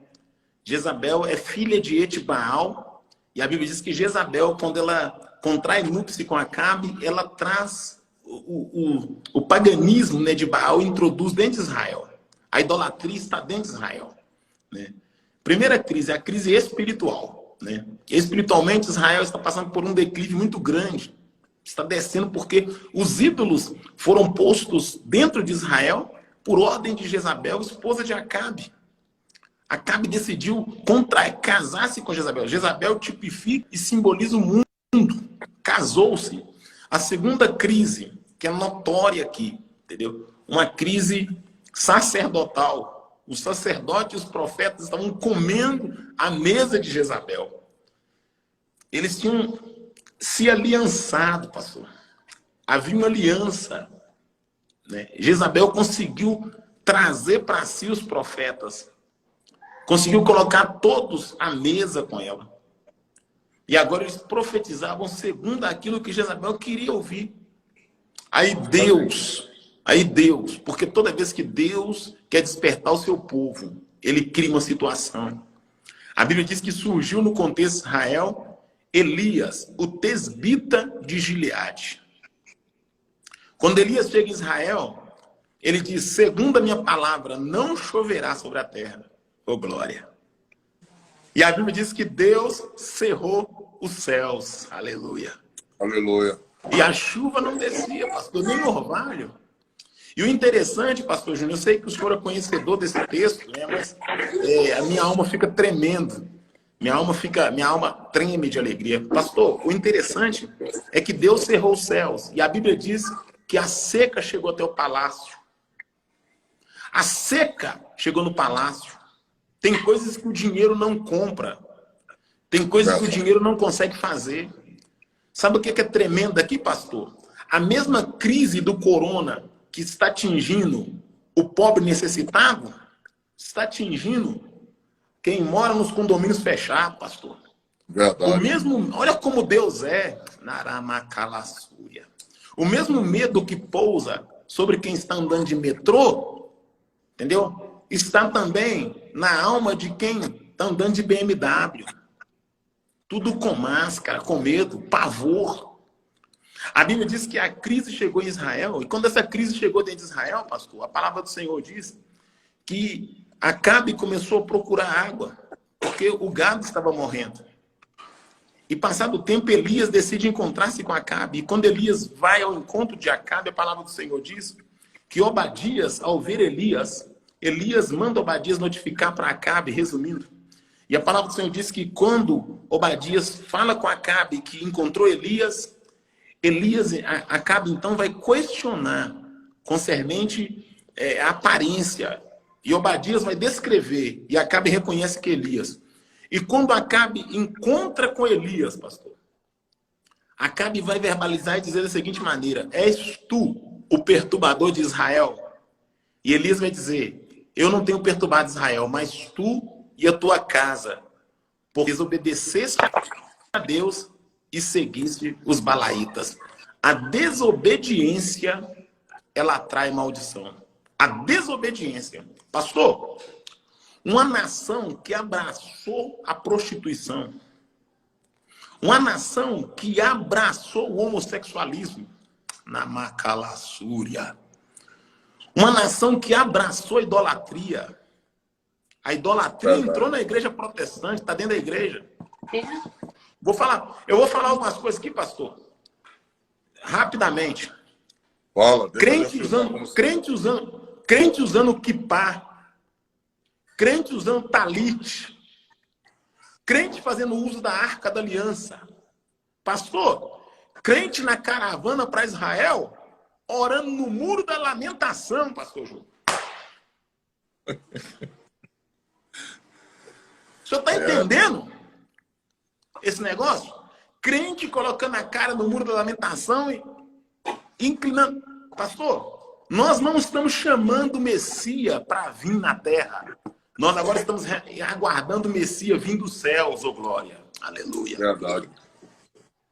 Jezabel é filha de Etibaal, e a Bíblia diz que Jezabel, quando ela contrai núpcias com Acabe, ela traz o paganismo, né, de Baal, introduz dentro de Israel. A idolatria está dentro de Israel, né? Primeira crise é a crise espiritual, né? Espiritualmente, Israel está passando por um declive muito grande. Está descendo porque os ídolos foram postos dentro de Israel por ordem de Jezabel, esposa de Acabe. Acabe decidiu casar-se com Jezabel. Jezabel tipifica e simboliza o mundo. Casou-se. A segunda crise, que é notória aqui, entendeu? Uma crise sacerdotal. Os sacerdotes e os profetas estavam comendo a mesa de Jezabel. Eles tinham se aliançado, pastor. Havia uma aliança, né? Jezabel conseguiu trazer para si os profetas. Conseguiu colocar todos à mesa com ela. E agora eles profetizavam segundo aquilo que Jezabel queria ouvir. Aí Deus, porque toda vez que Deus quer despertar o seu povo, ele cria uma situação. A Bíblia diz que surgiu no contexto de Israel Elias, o tesbita de Gileade. Quando Elias chega em Israel, ele diz, segundo a minha palavra, não choverá sobre a terra. Oh, glória. E a Bíblia diz que Deus cerrou os céus. Aleluia. Aleluia. E a chuva não descia, pastor, nem no orvalho. E o interessante, pastor Júnior, eu sei que o senhor é conhecedor desse texto, né, mas a minha alma fica tremendo. Minha alma treme de alegria. Pastor, o interessante é que Deus cerrou os céus. E a Bíblia diz que a seca chegou até o palácio. A seca chegou no palácio. Tem coisas que o dinheiro não compra. Tem coisas que o dinheiro não consegue fazer. Sabe o que é tremendo aqui, pastor? A mesma crise do corona que está atingindo o pobre necessitado, está atingindo quem mora nos condomínios fechados, pastor. Verdade. O mesmo, olha como Deus é, Naramacalassúria. O mesmo medo que pousa sobre quem está andando de metrô, entendeu? Está também na alma de quem está andando de BMW. Tudo com máscara, com medo, pavor. A Bíblia diz que a crise chegou em Israel, e quando essa crise chegou dentro de Israel, pastor, a palavra do Senhor diz que Acabe começou a procurar água, porque o gado estava morrendo. E passado o tempo, Elias decide encontrar-se com Acabe. E quando Elias vai ao encontro de Acabe, a palavra do Senhor diz que Obadias, ao ver Elias manda Obadias notificar para Acabe, resumindo. E a palavra do Senhor diz que quando Obadias fala com Acabe que encontrou Elias, Acabe então vai questionar concernente a aparência. E Obadias vai descrever, e Acabe reconhece que Elias. E quando Acabe encontra com Elias, pastor, Acabe vai verbalizar e dizer da seguinte maneira: és tu o perturbador de Israel? E Elias vai dizer: eu não tenho perturbado Israel, mas tu e a tua casa, porque desobedeceste a Deus e seguiste os balaítas. A desobediência, ela atrai maldição. A desobediência. Pastor, uma nação que abraçou a prostituição, uma nação que abraçou o homossexualismo, na Macalassúria, uma nação que abraçou a idolatria. A idolatria entrou na igreja protestante, está dentro da igreja. Eu vou falar algumas coisas aqui, pastor. rapidamente. Fala, Crente usando kippah, crente usando talit, crente fazendo uso da Arca da Aliança. Pastor, crente na caravana para Israel, orando no Muro da Lamentação, pastor Júlio. O senhor está entendendo esse negócio? Crente colocando a cara no Muro da Lamentação e inclinando. Pastor, nós não estamos chamando o Messias para vir na terra. Nós agora estamos aguardando o Messias vindo dos céus, ô glória. Aleluia. Verdade.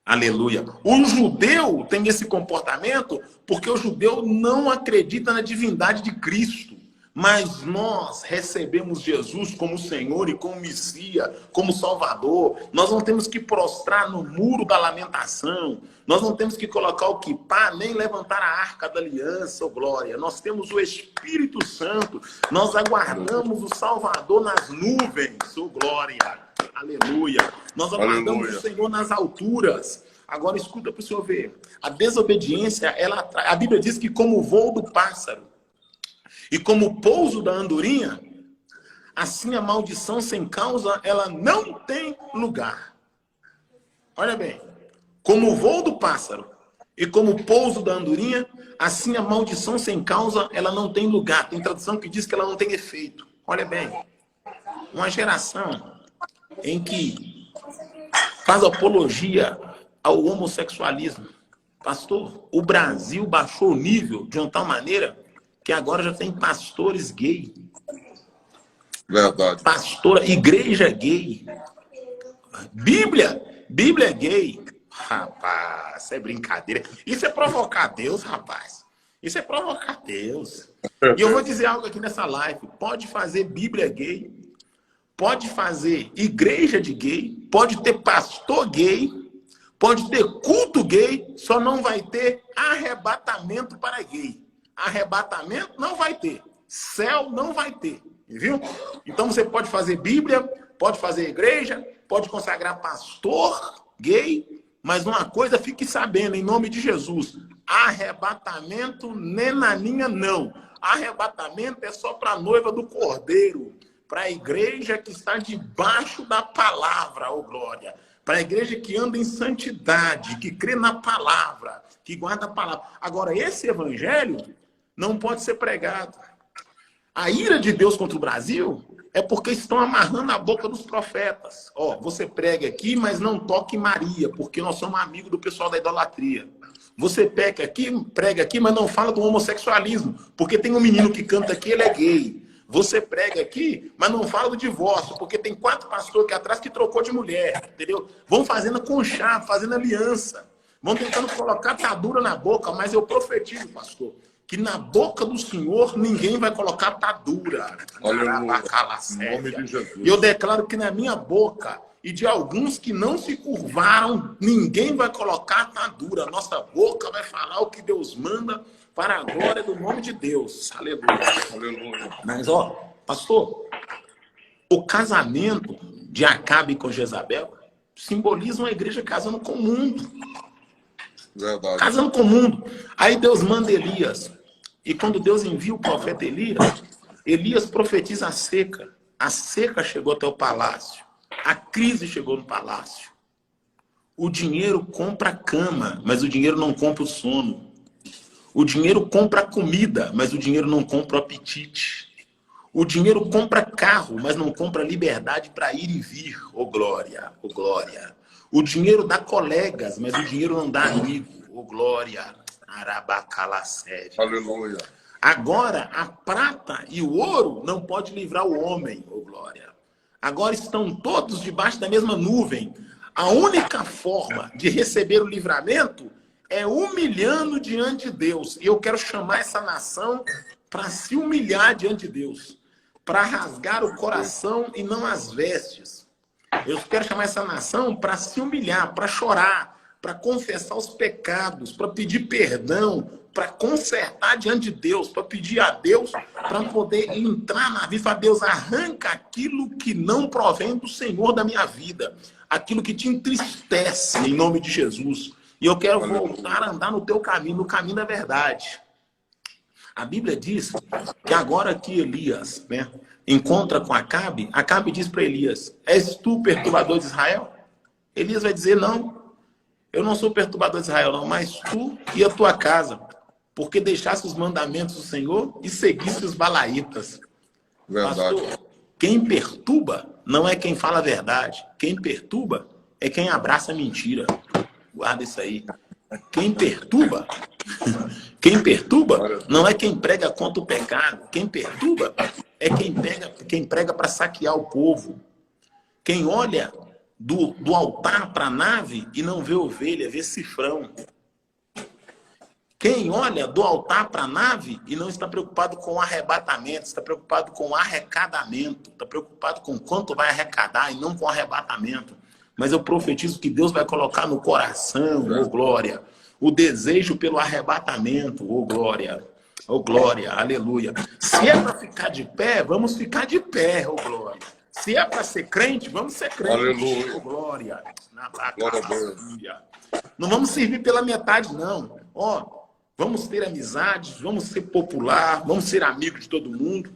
Aleluia. O judeu tem esse comportamento porque o judeu não acredita na divindade de Cristo. Mas nós recebemos Jesus como Senhor e como Messias, como Salvador. Nós não temos que prostrar no Muro da Lamentação. Nós não temos que colocar o kippah, nem levantar a Arca da Aliança, oh glória. Nós temos o Espírito Santo. Nós aguardamos o Salvador nas nuvens, oh glória. Aleluia. Nós aguardamos o Senhor nas alturas. Agora escuta para o senhor ver. A desobediência, a Bíblia diz que como o voo do pássaro, e como o pouso da andorinha, assim a maldição sem causa, ela não tem lugar. Olha bem, como o voo do pássaro e como o pouso da andorinha, assim a maldição sem causa, ela não tem lugar. Tem tradução que diz que ela não tem efeito. Olha bem, uma geração em que faz apologia ao homossexualismo. Pastor, o Brasil baixou o nível de uma tal maneira que agora já tem pastores gay. Verdade. Pastora, igreja gay. Bíblia gay. Rapaz, isso é brincadeira. Isso é provocar Deus, rapaz. Isso é provocar Deus. E eu vou dizer algo aqui nessa live. Pode fazer Bíblia gay. Pode fazer igreja de gay. Pode ter pastor gay. Pode ter culto gay. Só não vai ter arrebatamento para gay. Arrebatamento não vai ter. Céu não vai ter. Viu? Então você pode fazer Bíblia, pode fazer igreja, pode consagrar pastor gay, mas uma coisa fique sabendo, em nome de Jesus. Arrebatamento nem naninha não. Arrebatamento é só para a noiva do Cordeiro. Para a igreja que está debaixo da palavra, ô glória. Para a igreja que anda em santidade, que crê na palavra, que guarda a palavra. Agora, esse evangelho não pode ser pregado. A ira de Deus contra o Brasil é porque estão amarrando a boca dos profetas. Ó, você prega aqui, mas não toque Maria, porque nós somos amigos do pessoal da idolatria. Você prega aqui, mas não fala do homossexualismo, porque tem um menino que canta aqui, ele é gay. Você prega aqui, mas não fala do divórcio, porque tem 4 pastores aqui atrás que trocou de mulher, entendeu? Vão fazendo conchavo, fazendo aliança. Vão tentando colocar atadura na boca, mas eu profetizo, pastor, que na boca do Senhor ninguém vai colocar atadura. E eu declaro que na minha boca e de alguns que não se curvaram, ninguém vai colocar atadura. Nossa boca vai falar o que Deus manda para a glória do nome de Deus. Aleluia. Aleluia. Mas, ó, pastor, o casamento de Acabe com Jezabel simboliza uma igreja casando com o mundo. Verdade. Casando com o mundo. Aí Deus manda Elias. E quando Deus envia o profeta Elias, Elias profetiza a seca. A seca chegou até o palácio. A crise chegou no palácio. O dinheiro compra a cama, mas o dinheiro não compra o sono. O dinheiro compra a comida, mas o dinheiro não compra o apetite. O dinheiro compra carro, mas não compra liberdade para ir e vir. Ô glória, ô glória. O dinheiro dá colegas, mas o dinheiro não dá amigo. Ô glória. Arabacalacéria. Aleluia. Agora, a prata e o ouro não pode livrar o homem, ô glória. Agora estão todos debaixo da mesma nuvem. A única forma de receber o livramento é humilhando diante de Deus. E eu quero chamar essa nação para se humilhar diante de Deus. Para rasgar o coração e não as vestes. Eu quero chamar essa nação para se humilhar, para chorar, para confessar os pecados, para pedir perdão, para consertar diante de Deus, para pedir a Deus, para poder entrar na vida. Falar, Deus, arranca aquilo que não provém do Senhor da minha vida, aquilo que te entristece, em nome de Jesus. E eu quero voltar a andar no teu caminho, no caminho da verdade. A Bíblia diz que agora que Elias, né, encontra com Acabe, Acabe diz para Elias: és tu perturbador de Israel? Elias vai dizer: não, eu não sou perturbador de Israel, não, mas tu e a tua casa, porque deixaste os mandamentos do Senhor e seguiste os balaítas. Verdade. Pastor, quem perturba não é quem fala a verdade. Quem perturba é quem abraça a mentira. Guarda isso aí. Quem perturba não é quem prega contra o pecado. Quem perturba é quem prega para saquear o povo. Quem olha do altar para a nave e não vê ovelha, vê cifrão. Quem olha do altar para a nave e não está preocupado com o arrebatamento, está preocupado com o arrecadamento, está preocupado com quanto vai arrecadar e não com o arrebatamento. Mas eu profetizo que Deus vai colocar no coração, ô glória, o desejo pelo arrebatamento, ô glória, aleluia. Se é para ficar de pé, vamos ficar de pé, ô glória. Se é para ser crente, vamos ser crente, aleluia, ô glória. Glória a Deus. Não vamos servir pela metade, não. Ó, vamos ter amizades, vamos ser popular, vamos ser amigos de todo mundo,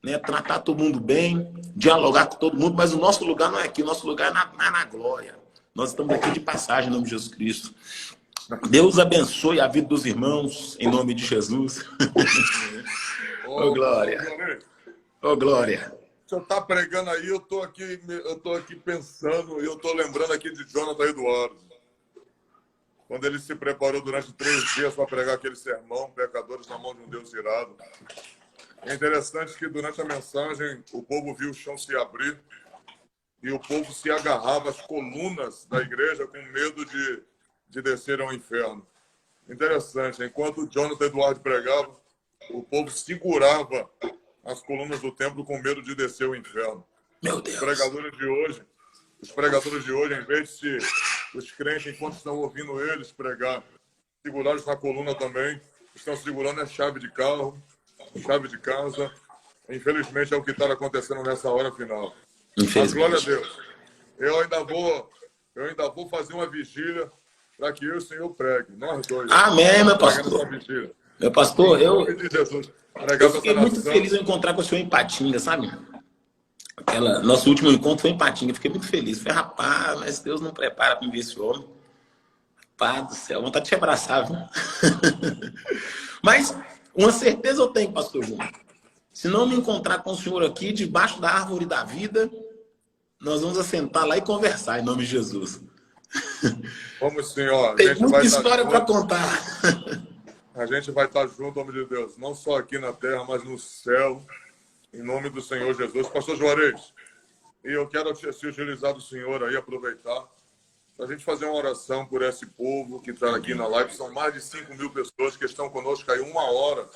né? Tratar todo mundo bem, dialogar com todo mundo, mas o nosso lugar não é aqui, o nosso lugar é na glória. Nós estamos aqui de passagem em nome de Jesus Cristo. Deus abençoe a vida dos irmãos, em nome de Jesus. Ô, glória. Ô, glória. O senhor está pregando aí, eu tô aqui pensando, eu estou lembrando aqui de Jonathan Eduardo. Quando ele se preparou durante 3 dias para pregar aquele sermão, pecadores na mão de um Deus irado. É interessante que durante a mensagem o povo viu o chão se abrir e o povo se agarrava às colunas da igreja com medo de descer ao inferno. Interessante, enquanto Jonathan Eduardo pregava, o povo segurava as colunas do templo com medo de descer ao inferno. Meu Deus. Os pregadores de hoje, em vez de os crentes, enquanto estão ouvindo eles pregar, segurados na coluna também, estão segurando a chave de carro, chave de casa. Infelizmente é o que está acontecendo nessa hora final. Mas glória a Deus. Eu ainda vou fazer uma vigília para que eu e o Senhor pregue. Nós dois. Amém, meu pastor. Meu pastor, eu fiquei muito feliz em encontrar com o senhor em Patinga, sabe? Nosso último encontro foi em Patinga. Fiquei muito feliz. Falei, rapaz, mas Deus não prepara para me ver esse homem. Pai do céu, vontade de te abraçar, viu? Mas uma certeza eu tenho, pastor Júnior. Se não me encontrar com o senhor aqui, debaixo da árvore da vida, nós vamos assentar lá e conversar, em nome de Jesus. Vamos sim, ó. Tem muita história para contar. A gente vai estar junto, homem de Deus. Não só aqui na terra, mas no céu. Em nome do Senhor Jesus. Pastor Juarez, e eu quero se utilizar do Senhor aí, aproveitar, para a gente fazer uma oração por esse povo que está aqui na live. São mais de 5.000 pessoas que estão conosco aí 1 hora.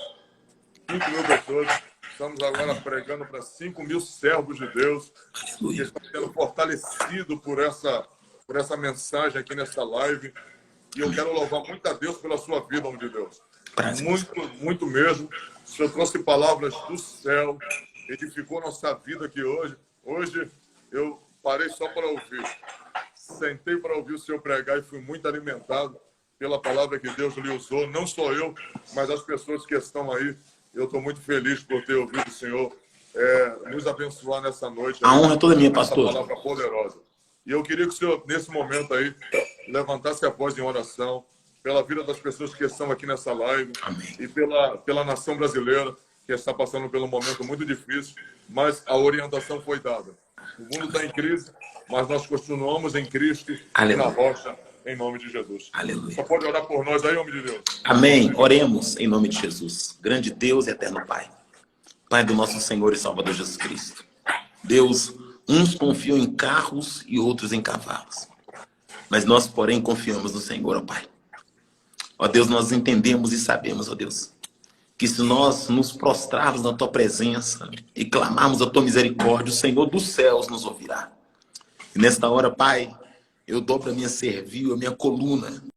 5.000 pessoas. Estamos agora pregando para 5.000 servos de Deus que estão sendo fortalecidos por essa mensagem aqui nessa live. E eu quero louvar muito a Deus pela sua vida, homem de Deus. Muito, muito mesmo. O Senhor trouxe palavras do céu, edificou nossa vida aqui hoje. Hoje eu parei só para ouvir. Sentei para ouvir o Senhor pregar e fui muito alimentado pela palavra que Deus lhe usou. Não só eu, mas as pessoas que estão aí. Eu estou muito feliz por ter ouvido o Senhor nos abençoar nessa noite. A honra é toda minha, pastor. Essa palavra poderosa. E eu queria que o Senhor, nesse momento aí, levantasse a voz em oração pela vida das pessoas que estão aqui nessa live. Amém. E pela nação brasileira, que está passando por um momento muito difícil, mas a orientação foi dada. O mundo está em crise, mas nós continuamos em Cristo e na rocha, em nome de Jesus. Aleluia. Só pode orar por nós aí, homem de Deus. Amém. Oremos em nome de Jesus. Grande Deus e eterno Pai. Pai do nosso Senhor e Salvador Jesus Cristo. Deus, uns confiam em carros e outros em cavalos. Mas nós, porém, confiamos no Senhor, ó Pai. Ó Deus, nós entendemos e sabemos, ó Deus, que se nós nos prostrarmos na Tua presença e clamarmos a Tua misericórdia, o Senhor dos céus nos ouvirá. E nesta hora, Pai, eu dobro a minha cerviz, a minha coluna,